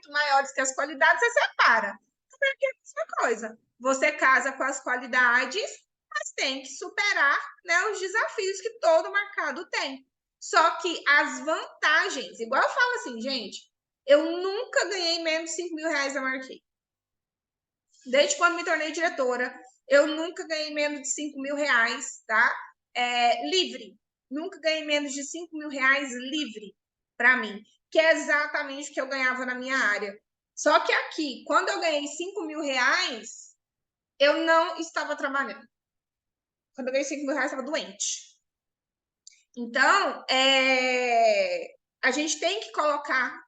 maiores que as qualidades, você separa. Então, é a mesma coisa. Você casa com as qualidades, mas tem que superar, né, os desafios que todo mercado tem. Só que as vantagens, igual eu falo assim, gente, eu nunca ganhei menos de 5 mil reais na Mary Kay. Desde quando me tornei diretora, eu nunca ganhei menos de 5 mil reais, tá? Livre. Nunca ganhei menos de 5 mil reais livre para mim, que é exatamente o que eu ganhava na minha área. Só que aqui, quando eu ganhei 5 mil reais, eu não estava trabalhando. Quando eu ganhei 5 mil reais, eu estava doente. Então, a gente tem que colocar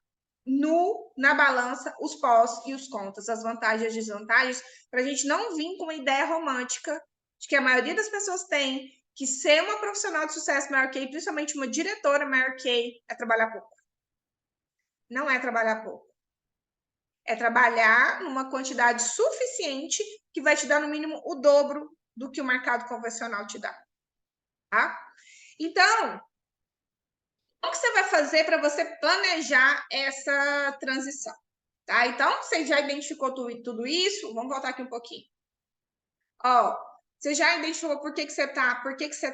na balança os pós e os contras, as vantagens e as desvantagens, para a gente não vir com uma ideia romântica de que a maioria das pessoas tem, que ser uma profissional de sucesso Mary Kay, principalmente uma diretora Mary Kay, é trabalhar pouco. Não é trabalhar pouco. É trabalhar numa quantidade suficiente que vai te dar, no mínimo, o dobro do que o mercado convencional te dá. Tá? Então, o que você vai fazer para você planejar essa transição? Tá? Então, você já identificou tudo isso? Vamos voltar aqui um pouquinho. Ó, você já identificou por que você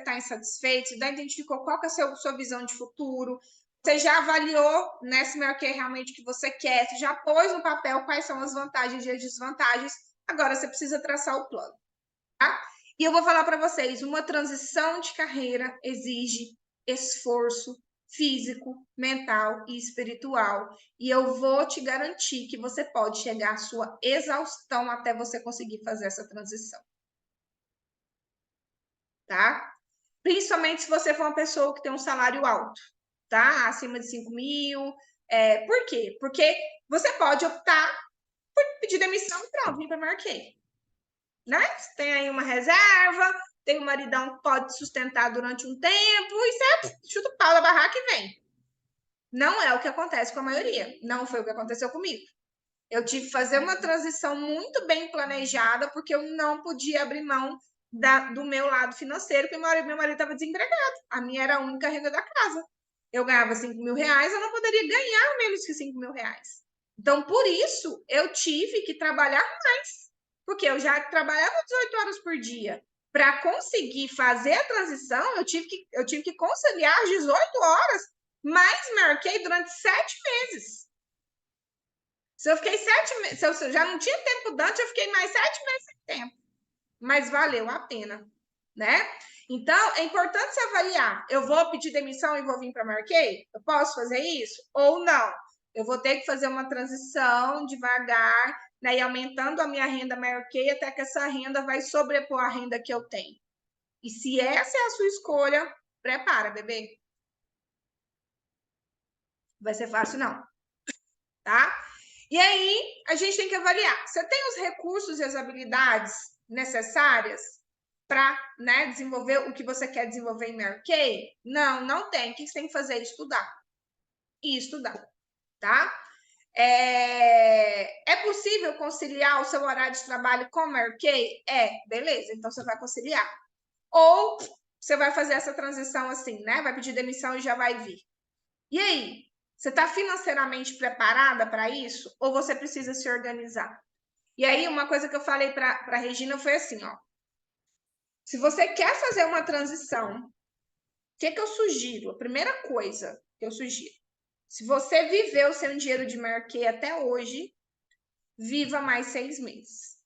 tá insatisfeito? Você já identificou qual que é a sua visão de futuro? Você já avaliou, né, se é o que realmente que você quer? Você já pôs no papel quais são as vantagens e as desvantagens? Agora você precisa traçar o plano, tá? E eu vou falar para vocês, uma transição de carreira exige esforço físico, mental e espiritual. E eu vou te garantir que você pode chegar à sua exaustão até você conseguir fazer essa transição. Tá? Principalmente se você for uma pessoa que tem um salário alto, tá? Acima de 5 mil. Por quê? Porque você pode optar por pedir demissão e pronto, vir para Mary Kay. Né? Você tem aí uma reserva, tem um maridão que pode sustentar durante um tempo e você chuta o pau da barraca e vem. Não é o que acontece com a maioria. Não foi o que aconteceu comigo. Eu tive que fazer uma transição muito bem planejada, porque eu não podia abrir mão do meu lado financeiro, porque meu marido estava desempregado. A minha era a única renda da casa. Eu ganhava 5 mil reais, eu não poderia ganhar menos que 5 mil reais. Então, por isso, eu tive que trabalhar mais, porque eu já trabalhava 18 horas por dia. Para conseguir fazer a transição, eu tive que conciliar as 18 horas mais Mary Kay durante 7 meses. Se eu fiquei 7 meses, se eu já não tinha tempo antes, eu fiquei mais 7 meses sem tempo. Mas valeu a pena. né? Então, é importante você avaliar. Eu vou pedir demissão e vou vir para a Mary Kay? Eu posso fazer isso? Ou não? Eu vou ter que fazer uma transição devagar, né? E aumentando a minha renda Mary Kay até que essa renda vai sobrepor a renda que eu tenho. E se essa é a sua escolha, prepara, bebê. Vai ser fácil, não. Tá? E aí, a gente tem que avaliar. Você tem os recursos e as habilidades necessárias para, né, desenvolver o que você quer desenvolver em Mary Kay? Não, não tem. O que você tem que fazer? Estudar. E estudar, tá? É possível conciliar o seu horário de trabalho com Mary Kay? Beleza. Então, você vai conciliar. Ou você vai fazer essa transição assim, né? Vai pedir demissão e já vai vir. E aí? Você está financeiramente preparada para isso? Ou você precisa se organizar? E aí, uma coisa que eu falei para a Regina foi assim, ó. Se você quer fazer uma transição, o que eu sugiro? A primeira coisa que eu sugiro, se você viveu sem dinheiro de Mary Kay até hoje, viva mais 6 meses.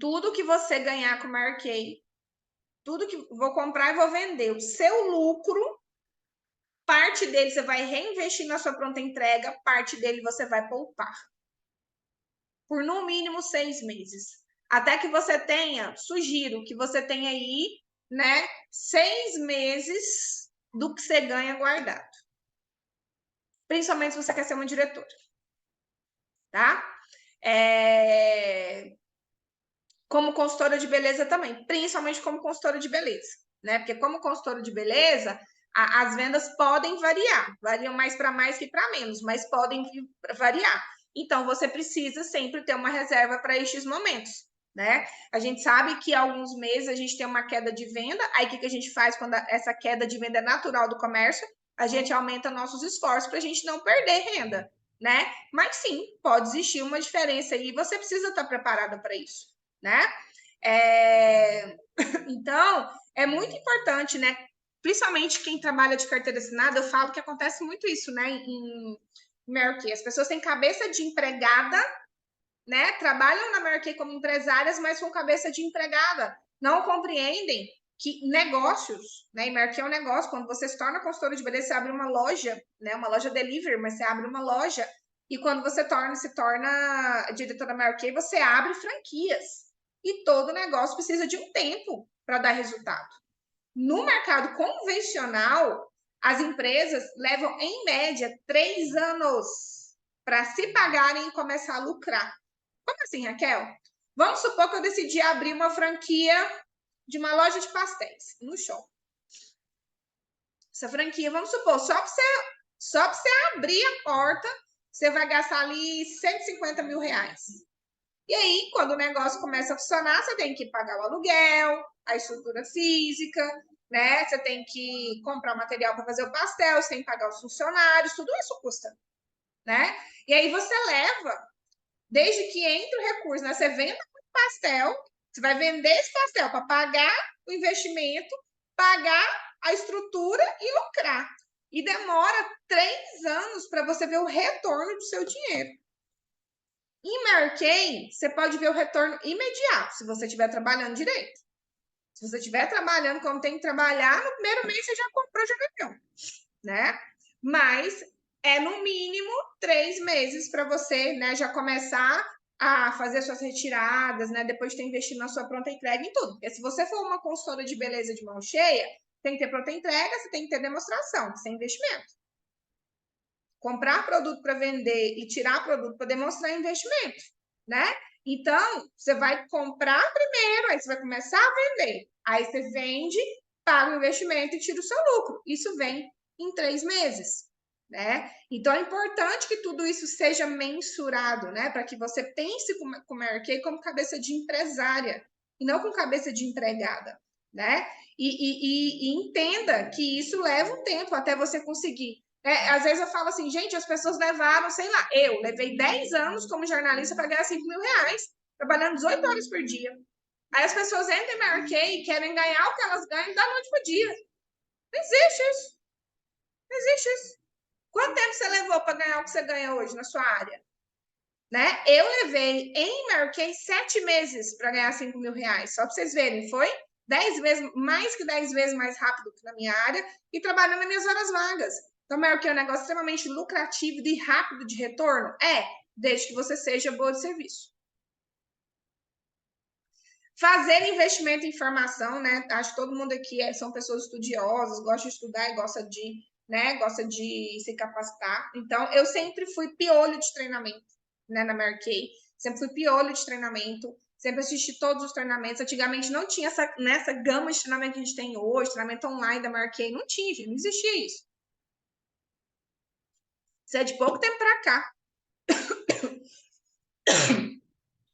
Tudo que você ganhar com Mary Kay, tudo que vou comprar e vou vender, o seu lucro, parte dele você vai reinvestir na sua pronta entrega, parte dele você vai poupar. Por no mínimo 6 meses. Até que você tenha, sugiro que você tenha aí, né, 6 meses do que você ganha guardado. Principalmente se você quer ser uma diretora. Tá? Como consultora de beleza também, principalmente como consultora de beleza, né? Porque como consultora de beleza, as vendas podem variar, variam mais para mais que para menos, mas podem variar. Então, você precisa sempre ter uma reserva para estes momentos, né? A gente sabe que alguns meses a gente tem uma queda de venda, aí o que a gente faz quando essa queda de venda é natural do comércio? A gente aumenta nossos esforços para a gente não perder renda, né? Mas sim, pode existir uma diferença aí e você precisa estar preparada para isso, né? Então, é muito importante, né? Principalmente quem trabalha de carteira assinada, eu falo que acontece muito isso, né? Em Mary Kay. As pessoas têm cabeça de empregada, né? Trabalham na Mary Kay como empresárias, mas com cabeça de empregada. Não compreendem que negócios, né? E Mary Kay é um negócio. Quando você se torna consultora de beleza, você abre uma loja, né? Uma loja delivery, mas você abre uma loja. E quando você se torna diretora Mary Kay, você abre franquias. E todo negócio precisa de um tempo para dar resultado. No mercado convencional, as empresas levam, em média, 3 anos para se pagarem e começar a lucrar. Como assim, Raquel? Vamos supor que eu decidi abrir uma franquia de uma loja de pastéis no shopping. Essa franquia, vamos supor, só para você abrir a porta, você vai gastar ali 150 mil reais. E aí, quando o negócio começa a funcionar, você tem que pagar o aluguel, a estrutura física, né? Você tem que comprar o material para fazer o pastel, você tem que pagar os funcionários, tudo isso custa, né? E aí você leva, desde que entre o recurso, né? Você venda o pastel, você vai vender esse pastel para pagar o investimento, pagar a estrutura e lucrar. E demora 3 anos para você ver o retorno do seu dinheiro. Em Mary Kay, você pode ver o retorno imediato, se você estiver trabalhando direito. Se você estiver trabalhando como tem que trabalhar, no primeiro mês você já comprou, já ganhou, né? Mas é no mínimo 3 meses para você, né, já começar a fazer suas retiradas, né? Depois de ter investido na sua pronta entrega em tudo. Porque se você for uma consultora de beleza de mão cheia, tem que ter pronta entrega, você tem que ter demonstração, sem investimento. Comprar produto para vender e tirar produto para demonstrar investimento, né? Então, você vai comprar primeiro, aí você vai começar a vender. Aí você vende, paga o investimento e tira o seu lucro. Isso vem em 3 meses, né? Então, é importante que tudo isso seja mensurado, né? Para que você pense com Mary Kay como cabeça de empresária e não com cabeça de empregada, né? E entenda que isso leva um tempo até você conseguir. Às vezes eu falo assim, gente, as pessoas levaram, sei lá, eu levei 10 anos como jornalista para ganhar 5 mil reais, trabalhando 18 horas por dia. Aí as pessoas entram em Mary Kay e querem ganhar o que elas ganham da noite para o dia. Não existe isso. Não existe isso. Quanto tempo você levou para ganhar o que você ganha hoje na sua área? Né? Eu levei em Mary Kay 7 meses para ganhar 5 mil reais, só para vocês verem, foi mais que 10 vezes mais rápido que na minha área e trabalhando nas minhas horas vagas. Então, Mary Kay é um negócio extremamente lucrativo e rápido de retorno? Desde que você seja boa de serviço. Fazer investimento em formação, né? Acho que todo mundo aqui são pessoas estudiosas, gosta de estudar e gosta de se capacitar. Então, eu sempre fui piolho de treinamento, né, na Mary Kay. Sempre fui piolho de treinamento, sempre assisti todos os treinamentos. Antigamente não tinha nessa gama de treinamento que a gente tem hoje, treinamento online da Mary Kay, não tinha, gente, não existia isso. Isso é de pouco tempo para cá.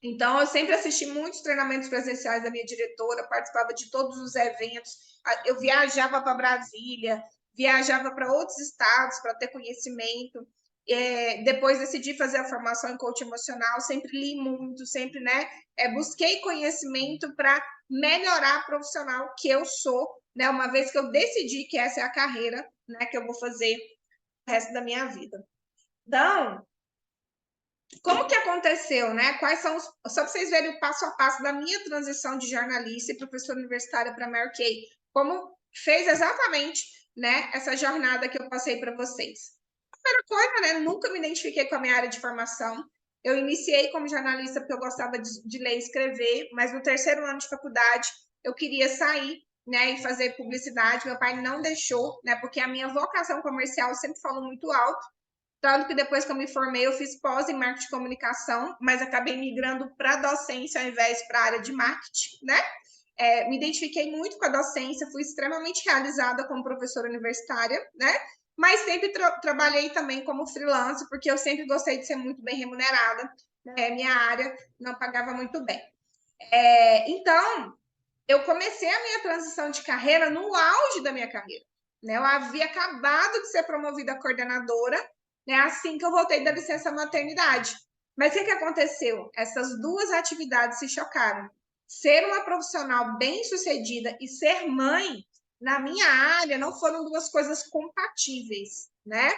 Então, eu sempre assisti muitos treinamentos presenciais da minha diretora, participava de todos os eventos. Eu viajava para Brasília, viajava para outros estados para ter conhecimento. Depois decidi fazer a formação em coaching emocional, sempre li muito, sempre, busquei conhecimento para melhorar a profissional que eu sou, né? Uma vez que eu decidi que essa é a carreira, né, que eu vou fazer o resto da minha vida. Então, como que aconteceu, né? Quais são só para vocês verem o passo a passo da minha transição de jornalista e professora universitária para Mary Kay, como fez exatamente, né, essa jornada que eu passei para vocês. Primeira coisa, né? Nunca me identifiquei com a minha área de formação. Eu iniciei como jornalista porque eu gostava de ler e escrever, mas no terceiro ano de faculdade eu queria sair, né, e fazer publicidade. Meu pai não deixou, né, porque a minha vocação comercial sempre falou muito alto. Tanto que depois que eu me formei, eu fiz pós em marketing de comunicação, mas acabei migrando para a docência ao invés para a área de marketing, né? Me identifiquei muito com a docência, fui extremamente realizada como professora universitária, né? Mas sempre trabalhei também como freelancer, porque eu sempre gostei de ser muito bem remunerada, né? Minha área não pagava muito bem. Então, eu comecei a minha transição de carreira no auge da minha carreira, né? Eu havia acabado de ser promovida a coordenadora, né, assim que eu voltei da licença maternidade. Mas o que aconteceu? Essas duas atividades se chocaram. Ser uma profissional bem-sucedida e ser mãe, na minha área, não foram duas coisas compatíveis, né?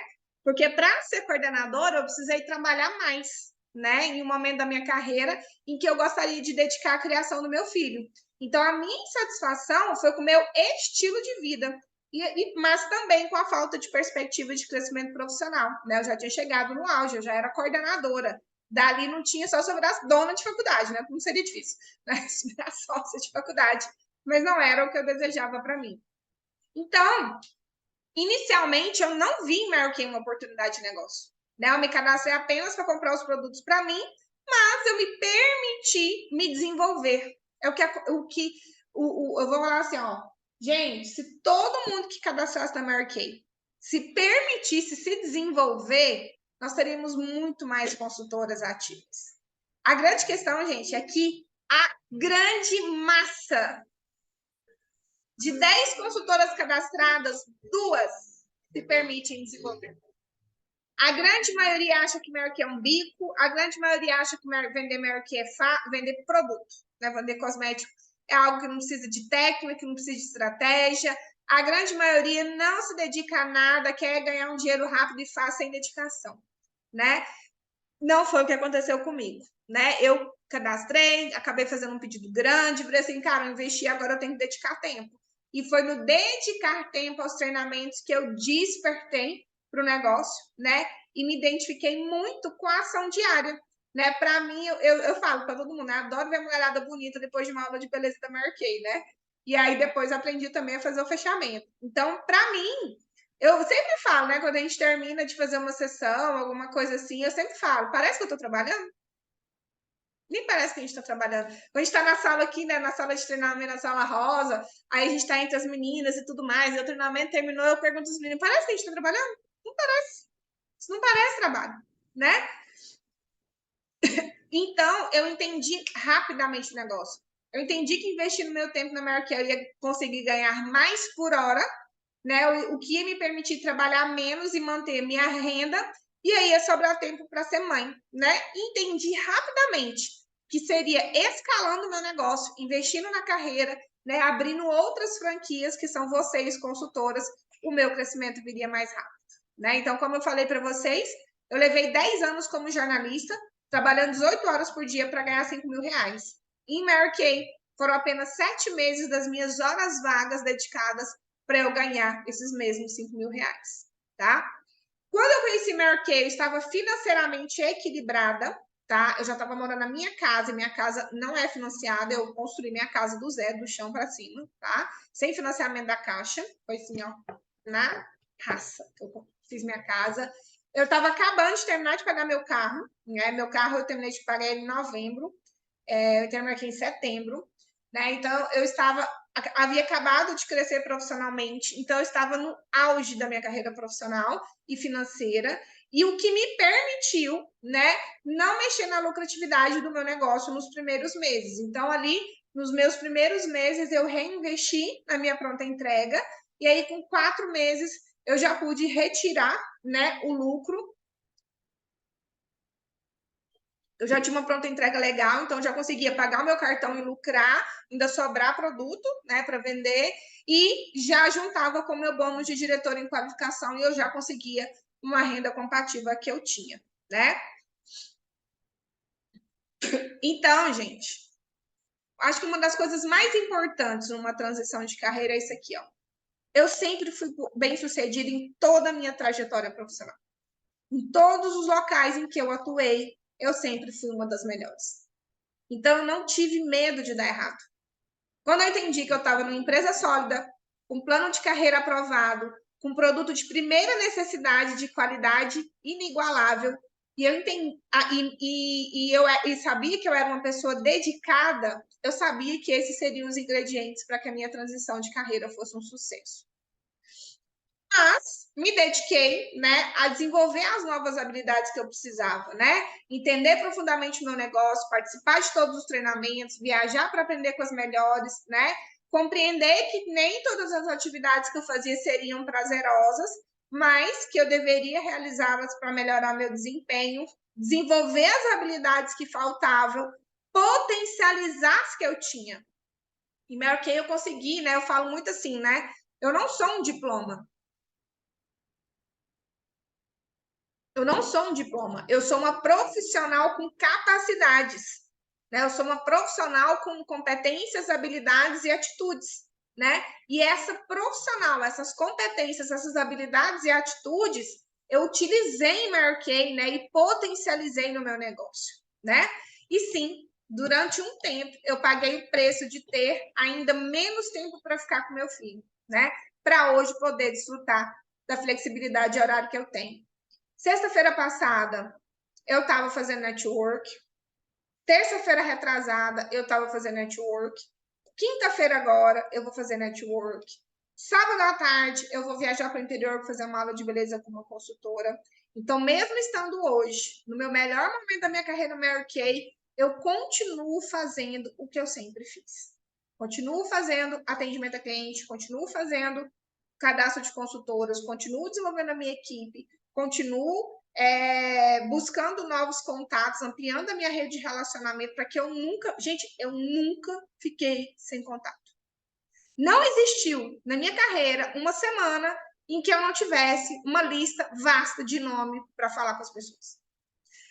Porque para ser coordenadora, eu precisei trabalhar mais, né? Em um momento da minha carreira em que eu gostaria de dedicar à criação do meu filho. Então, a minha insatisfação foi com o meu estilo de vida, mas também com a falta de perspectiva de crescimento profissional, né? Eu já tinha chegado no auge, eu já era coordenadora. Dali não tinha só se eu virasse dona de faculdade, né? Não seria difícil, né? Se virasse sócia de faculdade. Mas não era o que eu desejava para mim. Então, inicialmente, eu não vi em Mary Kay uma oportunidade de negócio. Né? Eu me cadastrei apenas para comprar os produtos para mim, mas eu me permiti me desenvolver. É eu vou falar assim, ó. Gente, se todo mundo que cadastrasse na Mary Kay se permitisse se desenvolver, nós teríamos muito mais consultoras ativas. A grande questão, gente, é que a grande massa de 10 consultoras cadastradas, 2 se permitem desenvolver. A grande maioria acha que Mary Kay é um bico, a grande maioria acha que vender Mary Kay é vender produto, né? Vender cosmético é algo que não precisa de técnica, que não precisa de estratégia. A grande maioria não se dedica a nada, quer ganhar um dinheiro rápido e fácil sem dedicação, né? Não foi o que aconteceu comigo, né? Eu cadastrei, acabei fazendo um pedido grande, falei assim, cara, eu investi, agora eu tenho que dedicar tempo. E foi no dedicar tempo aos treinamentos que eu despertei para o negócio, né? E me identifiquei muito com a ação diária, né? Para mim, eu falo para todo mundo, né? Adoro ver mulherada bonita depois de uma aula de beleza da Mary Kay, né? E aí depois aprendi também a fazer o fechamento. Então, para mim, eu sempre falo, né? Quando a gente termina de fazer uma sessão, alguma coisa assim, eu sempre falo, parece que eu estou trabalhando? Nem parece que a gente está trabalhando. Quando a gente está na sala aqui, né? Na sala de treinamento, na sala rosa, aí a gente está entre as meninas e tudo mais, e o treinamento terminou, eu pergunto aos meninos, parece que a gente está trabalhando? Não parece. Isso não parece trabalho, né? Então, eu entendi rapidamente o negócio. Eu entendi que investir no meu tempo na Mary Kay eu ia conseguir ganhar mais por hora, né? O que ia me permitir trabalhar menos e manter minha renda, e aí ia sobrar tempo para ser mãe, né? Entendi rapidamente que seria escalando o meu negócio, investindo na carreira, né? Abrindo outras franquias, que são vocês, consultoras, o meu crescimento viria mais rápido, né? Então, como eu falei para vocês, eu levei 10 anos como jornalista, trabalhando 18 horas por dia para ganhar 5 mil reais. Em Mary Kay, foram apenas 7 meses das minhas horas vagas dedicadas para eu ganhar esses mesmos 5 mil reais, tá? Quando eu conheci Mary Kay, eu estava financeiramente equilibrada, tá? Eu já estava morando na minha casa, e minha casa não é financiada, eu construí minha casa do zero, do chão para cima, tá? Sem financiamento da Caixa, foi assim, ó, na raça que eu fiz minha casa. Eu estava acabando de terminar de pagar meu carro, né? Meu carro eu terminei de pagar ele em novembro, eu terminei aqui em setembro, né? Então eu havia acabado de crescer profissionalmente, então eu estava no auge da minha carreira profissional e financeira, e o que me permitiu, né, não mexer na lucratividade do meu negócio nos primeiros meses. Então ali, nos meus primeiros meses, eu reinvesti na minha pronta entrega, e aí com 4 meses eu já pude retirar, né, o lucro. Eu já tinha uma pronta entrega legal, então já conseguia pagar o meu cartão e lucrar, ainda sobrar produto, né, para vender, e já juntava com o meu bônus de diretor em qualificação e eu já conseguia uma renda compatível que eu tinha, né? Então, gente, acho que uma das coisas mais importantes numa transição de carreira é isso aqui, ó. Eu sempre fui bem-sucedida em toda a minha trajetória profissional. Em todos os locais em que eu atuei, eu sempre fui uma das melhores. Então, eu não tive medo de dar errado. Quando eu entendi que eu estava numa empresa sólida, com plano de carreira aprovado, com produto de primeira necessidade, de qualidade inigualável, e eu entendi, e sabia que eu era uma pessoa dedicada, eu sabia que esses seriam os ingredientes para que a minha transição de carreira fosse um sucesso. Mas me dediquei, né, a desenvolver as novas habilidades que eu precisava, né? Entender profundamente o meu negócio, participar de todos os treinamentos, viajar para aprender com as melhores, né? Compreender que nem todas as atividades que eu fazia seriam prazerosas, mas que eu deveria realizá-las para melhorar meu desempenho, desenvolver as habilidades que faltavam, potencializar as que eu tinha. E Mary Kay eu consegui, né? Eu falo muito assim, né? Eu não sou um diploma. Eu não sou um diploma, eu sou uma profissional com capacidades, né? Eu sou uma profissional com competências, habilidades e atitudes, né? E essa profissional, essas competências, essas habilidades e atitudes, eu utilizei em Mary Kay, né? E potencializei no meu negócio, né? E sim, durante um tempo, eu paguei o preço de ter ainda menos tempo para ficar com meu filho, né? Para hoje poder desfrutar da flexibilidade de horário que eu tenho. Sexta-feira passada, eu estava fazendo network. Terça-feira retrasada, eu estava fazendo network. Quinta-feira agora, eu vou fazer network. Sábado à tarde, eu vou viajar para o interior para fazer uma aula de beleza com uma consultora. Então, mesmo estando hoje, no meu melhor momento da minha carreira Mary Kay, eu continuo fazendo o que eu sempre fiz. Continuo fazendo atendimento a cliente, continuo fazendo cadastro de consultoras, continuo desenvolvendo a minha equipe, continuo buscando novos contatos, ampliando a minha rede de relacionamento para que eu nunca, gente, eu nunca fiquei sem contato. Não existiu na minha carreira uma semana em que eu não tivesse uma lista vasta de nome para falar com as pessoas.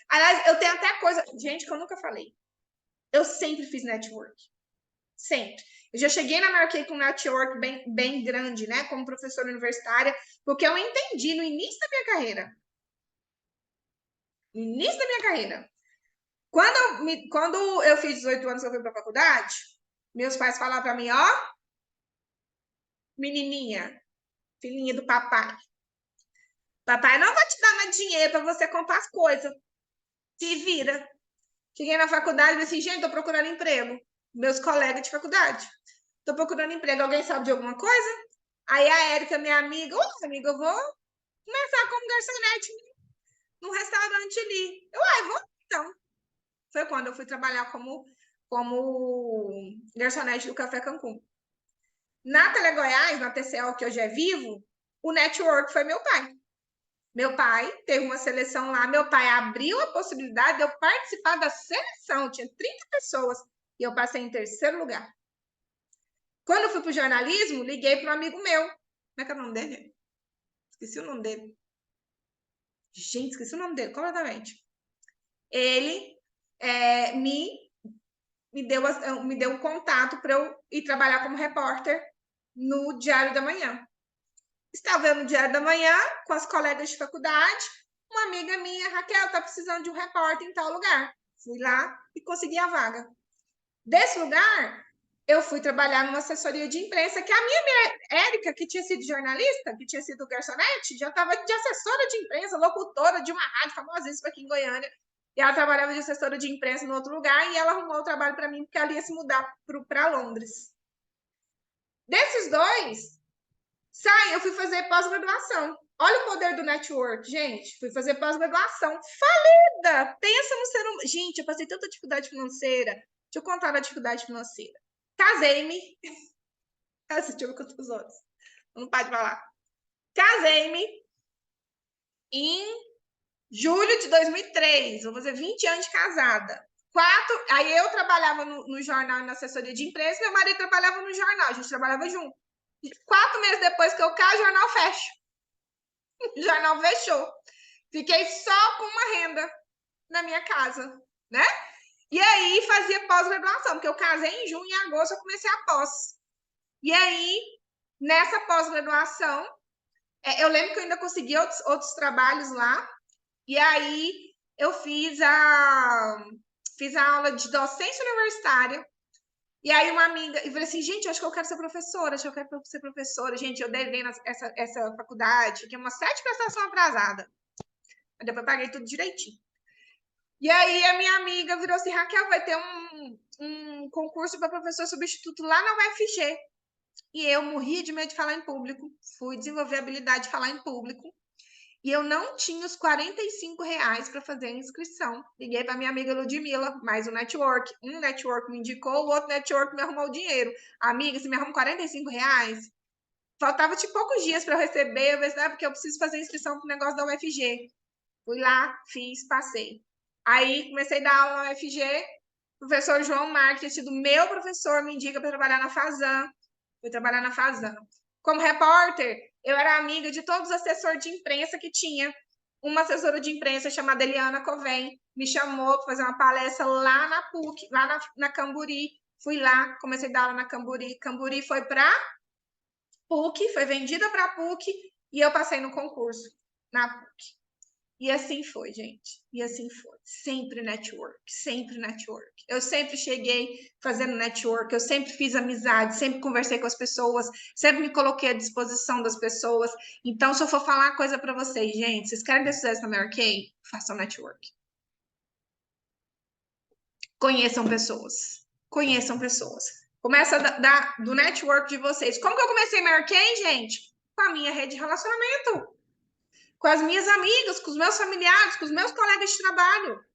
Aliás, eu tenho até coisa, gente, que eu nunca falei. Eu sempre fiz network. Sempre. Eu já cheguei na Mary Kay com um network bem grande, né? Como professora universitária, porque eu entendi no início da minha carreira. No início da minha carreira. Quando eu fiz 18 anos que eu fui para a faculdade, meus pais falaram para mim, ó, menininha, filhinha do papai. Papai não vai te dar mais dinheiro para você comprar as coisas. Se vira. Cheguei na faculdade e falei assim, gente, tô procurando emprego. Meus colegas de faculdade. Tô procurando emprego. Alguém sabe de alguma coisa? Aí a Érica, minha amiga, ô, amiga, eu vou começar como garçonete num restaurante ali. Vou então. Foi quando eu fui trabalhar como garçonete do Café Cancún. Na Telegoiás, na TCL, que hoje é Vivo, o network foi meu pai. Meu pai teve uma seleção lá, meu pai abriu a possibilidade de eu participar da seleção, tinha 30 pessoas, e eu passei em terceiro lugar. Quando eu fui para o jornalismo, liguei para um amigo meu. Como é que é o nome dele? Esqueci o nome dele. Gente, esqueci o nome dele completamente. Ele me me deu um contato para eu ir trabalhar como repórter no Diário da Manhã. Estava eu no Diário da Manhã com as colegas de faculdade, uma amiga minha, Raquel, tá precisando de um repórter em tal lugar. Fui lá e consegui a vaga. Desse lugar, eu fui trabalhar numa assessoria de imprensa, que a minha Érica, que tinha sido jornalista, que tinha sido garçonete, já estava de assessora de imprensa, locutora de uma rádio famosíssima aqui em Goiânia. E ela trabalhava de assessora de imprensa em outro lugar, e ela arrumou o trabalho para mim, porque ela ia se mudar para Londres. Desses dois, eu fui fazer pós-graduação. Olha o poder do network, gente. Fui fazer pós-graduação. Falida! Pensa no ser humano. Gente, eu passei tanta dificuldade financeira. Deixa eu contar a dificuldade financeira. Casei-me. Assistiu com os outros. Não pode falar. Casei-me em julho de 2003. Vou fazer 20 anos de casada. Aí eu trabalhava no jornal, na assessoria de imprensa, meu marido trabalhava no jornal. A gente trabalhava junto. 4 meses depois que eu caso, o jornal fecha. O jornal fechou. Fiquei só com uma renda na minha casa, né? E aí fazia pós-graduação, porque eu casei em junho e em agosto eu comecei a pós. E aí, nessa pós-graduação, eu lembro que eu ainda consegui outros trabalhos lá. E aí eu fiz a aula de docência universitária. E aí uma amiga, e falei assim, gente, eu acho que eu quero ser professora, acho que eu quero ser professora. Gente, eu devendo essa faculdade, que é uma 7 prestação atrasada. Mas depois paguei tudo direitinho. E aí a minha amiga virou assim, Raquel, vai ter um concurso para professor substituto lá na UFG. E eu morria de medo de falar em público. Fui desenvolver a habilidade de falar em público. E eu não tinha os R$ 45 para fazer a inscrição. Liguei para minha amiga Ludmilla, mais um network. Um network me indicou, o outro network me arrumou o dinheiro. Amiga, você me arruma R$ 45? Faltava tipo poucos dias para eu receber. Eu pensei, porque eu preciso fazer a inscrição para o negócio da UFG. Fui lá, fiz, passei. Aí comecei a dar aula na UFG. O professor João Marques, que tinha sido meu professor, me indica para trabalhar na Fazan. Fui trabalhar na Fazan. Como repórter, eu era amiga de todos os assessores de imprensa que tinha. Uma assessora de imprensa chamada Eliana Covém me chamou para fazer uma palestra lá na PUC, lá na Camburi. Fui lá, comecei a dar aula na Camburi. Camburi foi para PUC, foi vendida para PUC e eu passei no concurso na PUC. E assim foi, gente. E assim foi. Sempre network, sempre network. Eu sempre cheguei fazendo network, eu sempre fiz amizade, sempre conversei com as pessoas, sempre me coloquei à disposição das pessoas. Então, se eu for falar uma coisa para vocês, gente, vocês querem ter sucesso na Mary Kay? Façam network. Conheçam pessoas. Conheçam pessoas. Começa do network de vocês. Como que eu comecei Mary Kay, gente? Com a minha rede de relacionamento. Com as minhas amigas, com os meus familiares, com os meus colegas de trabalho.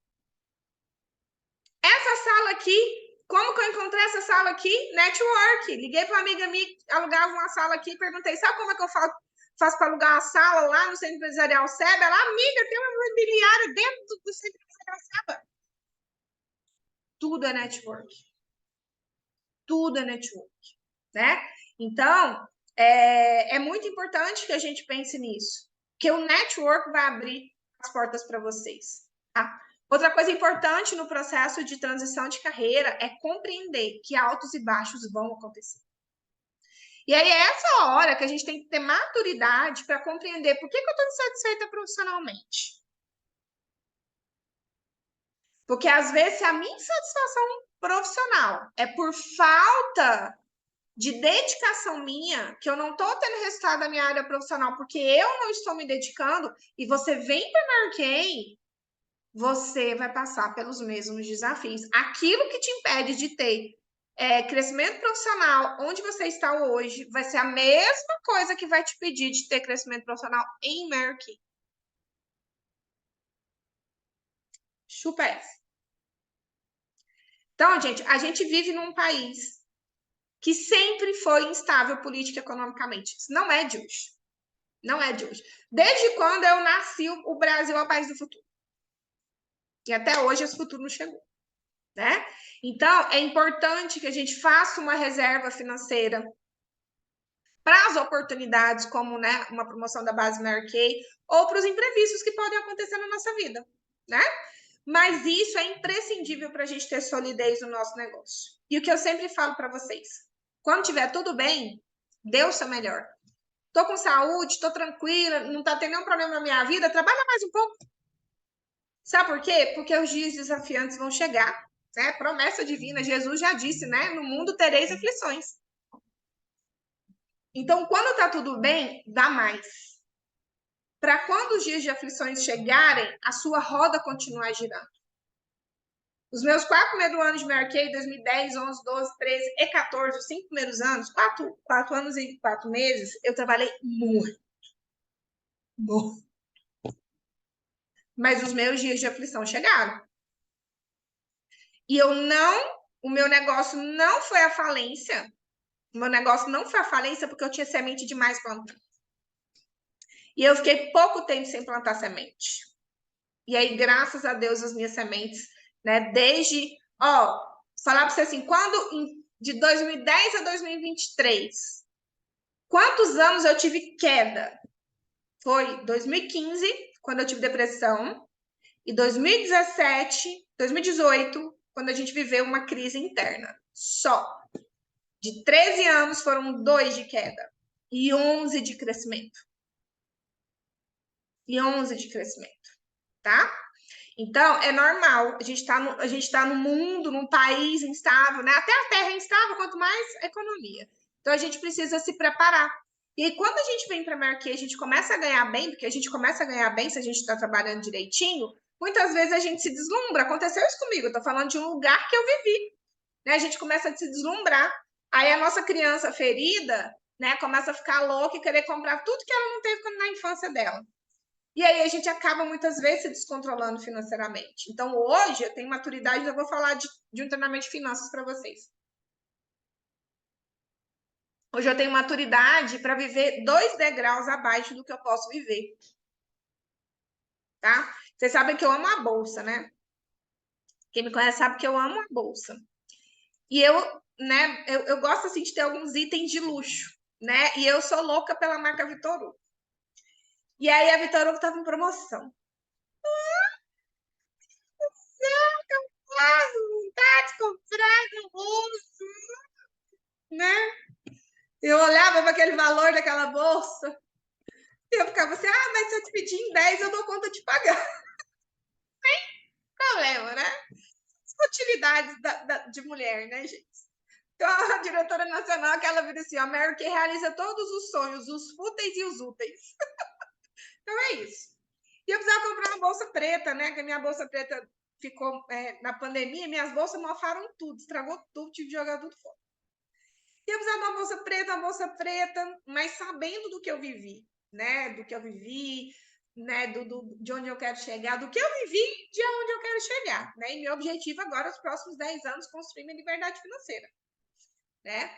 Essa sala aqui, como que eu encontrei essa sala aqui? Network. Liguei para uma amiga minha que alugava uma sala aqui e perguntei, sabe como é que eu faço para alugar uma sala lá no Centro Empresarial SEBA? Ela, amiga, tem uma imobiliária dentro do Centro Empresarial SEBA. Tudo é network. Tudo é network, né? Então, é muito importante que a gente pense nisso, que o network vai abrir as portas para vocês, tá? Outra coisa importante no processo de transição de carreira é compreender que altos e baixos vão acontecer. E aí é essa hora que a gente tem que ter maturidade para compreender por que eu estou insatisfeita profissionalmente. Porque às vezes a minha insatisfação profissional é por falta de dedicação minha, que eu não estou tendo resultado na minha área profissional porque eu não estou me dedicando, e você vem para a Mary Kay, você vai passar pelos mesmos desafios. Aquilo que te impede de ter crescimento profissional onde você está hoje vai ser a mesma coisa que vai te pedir de ter crescimento profissional em Mary Kay. Chupa essa. Então, gente, a gente vive num país que sempre foi instável política e economicamente. Isso não é de hoje. Não é de hoje. Desde quando eu nasci, o Brasil é o país do futuro. E até hoje esse futuro não chegou, né? Então, é importante que a gente faça uma reserva financeira para as oportunidades, como, né, uma promoção da base Mary Kay, ou para os imprevistos que podem acontecer na nossa vida, né? Mas isso é imprescindível para a gente ter solidez no nosso negócio. E o que eu sempre falo para vocês, quando tiver tudo bem, dê o seu melhor. Tô com saúde, tô tranquila, não tá tendo nenhum problema na minha vida, trabalha mais um pouco. Sabe por quê? Porque os dias desafiantes vão chegar, né? Promessa divina, Jesus já disse, né? No mundo tereis aflições. Então, quando tá tudo bem, dá mais. Para quando os dias de aflições chegarem, a sua roda continuar girando. Os meus 4 primeiros anos de Mary 2010, 11, 12, 13 e 14, os 5 primeiros anos, 4 anos e 4 meses, eu trabalhei muito. Muito. Mas os meus dias de aflição chegaram. E o meu negócio não foi a falência. O meu negócio não foi a falência porque eu tinha semente demais plantando. E eu fiquei pouco tempo sem plantar semente. E aí, graças a Deus, as minhas sementes, né, desde, falar para você assim, de 2010 a 2023, quantos anos eu tive queda? Foi 2015, quando eu tive depressão, e 2017, 2018, quando a gente viveu uma crise interna. Só. De 13 anos, foram 2 de queda e 11 de crescimento. E 11 de crescimento, tá? Então, é normal. A gente tá no mundo, num país instável, né? Até a terra é instável, quanto mais a economia. Então, a gente precisa se preparar. E aí, quando a gente vem para a Marquê, a gente começa a ganhar bem, porque a gente começa a ganhar bem se a gente está trabalhando direitinho, muitas vezes a gente se deslumbra. Aconteceu isso comigo. Eu tô falando de um lugar que eu vivi. Né? A gente começa a se deslumbrar. Aí a nossa criança ferida, né, começa a ficar louca e querer comprar tudo que ela não teve na infância dela. E aí a gente acaba muitas vezes se descontrolando financeiramente. Então hoje eu tenho maturidade, eu vou falar de um treinamento de finanças para vocês. Hoje eu tenho maturidade para viver 2 degraus abaixo do que eu posso viver. Tá? Vocês sabem que eu amo a bolsa, né? Quem me conhece sabe que eu amo a bolsa. E eu gosto assim de ter alguns itens de luxo, né? E eu sou louca pela marca Vitor Hugo. E aí a Vitor Hugo estava em promoção. Vontade de comprar no bolso, né? Eu olhava para aquele valor daquela bolsa e eu ficava assim, mas se eu te pedir em 10, eu dou conta de pagar. Sem problema, né? As utilidades de mulher, né, gente? Então, a diretora nacional, que ela vira assim, a Mary Kay realiza todos os sonhos, os fúteis e os úteis. Então, é isso. E eu precisava comprar uma bolsa preta, né? Que a minha bolsa preta ficou na pandemia, minhas bolsas mofaram tudo, estragou tudo, tive que jogar tudo fora. E eu precisava de uma bolsa preta, mas sabendo do que eu vivi, né? Do que eu vivi, né? De onde eu quero chegar, do que eu vivi, de onde eu quero chegar, né? E meu objetivo agora, os próximos 10 anos, construir minha liberdade financeira, né?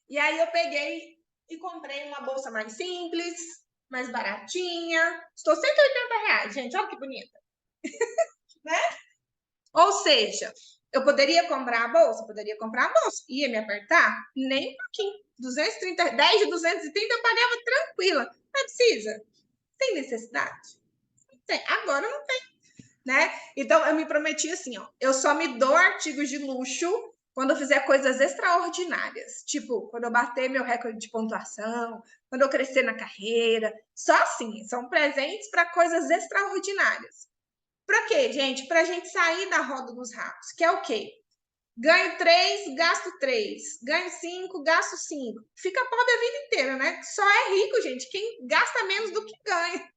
E aí eu peguei e comprei uma bolsa mais simples, mais baratinha. Estou R$180, gente, olha que bonita. Né? Ou seja, eu poderia comprar a bolsa? Poderia comprar a bolsa. Ia me apertar? Nem um pouquinho. 230, 10 de 230 eu pagava tranquila. Não precisa. Tem necessidade? Não tem. Agora não tem. Né? Então, eu me prometi assim, eu só me dou artigos de luxo quando eu fizer coisas extraordinárias. Tipo, quando eu bater meu recorde de pontuação, quando eu crescer na carreira. Só assim, são presentes para coisas extraordinárias. Para quê, gente? Para a gente sair da roda dos ratos, que é o quê? Ganho 3, gasto 3. Ganho 5, gasto 5. Fica pobre a vida inteira, né? Só é rico, gente, quem gasta menos do que ganha.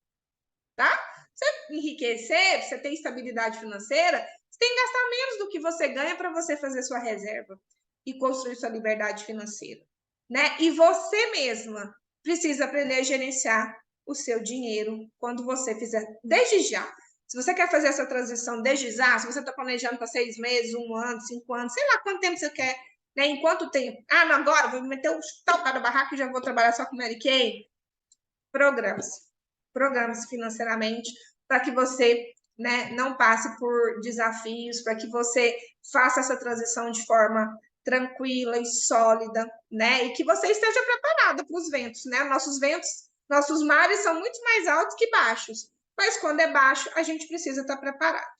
Tá? Você enriquecer, você ter estabilidade financeira, você tem que gastar menos do que você ganha para você fazer sua reserva e construir sua liberdade financeira. Né? E você mesma precisa aprender a gerenciar o seu dinheiro quando você fizer, desde já. Se você quer fazer essa transição desde já, se você está planejando para 6 meses, 1 ano, 5 anos, sei lá quanto tempo você quer, né? Em quanto tempo? Não, agora vou meter o tal para barraco e já vou trabalhar só com Mary Kay. Programe-se financeiramente para que você, né, não passe por desafios, para que você faça essa transição de forma tranquila e sólida, né? E que você esteja preparado para os ventos, né? Nossos ventos, nossos mares são muito mais altos que baixos. mas quando é baixo, a gente precisa estar preparado.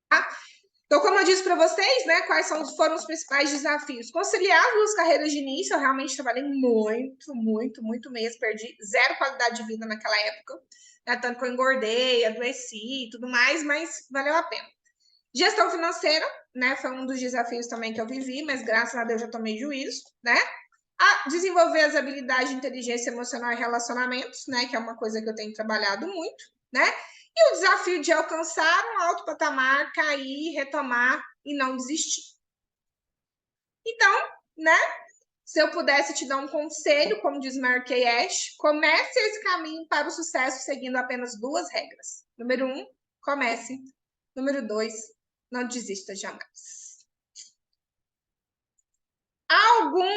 Tá? Então, como eu disse para vocês, né, quais foram os principais desafios? Conciliar as duas carreiras de início, eu realmente trabalhei muito mesmo, perdi zero qualidade de vida naquela época, né, tanto que eu engordei, adoeci e tudo mais, mas valeu a pena. Gestão financeira, né, foi um dos desafios também que eu vivi, mas graças a Deus já tomei juízo, né? A desenvolver as habilidades de inteligência emocional e relacionamentos, né, que é uma coisa que eu tenho trabalhado muito, né? E o desafio de alcançar um alto patamar, cair, retomar e não desistir. Então, né, se eu pudesse te dar um conselho, como diz Marquei Ash, comece esse caminho para o sucesso seguindo apenas 2 regras. Número 1, comece. Número 2, não desista jamais. Algum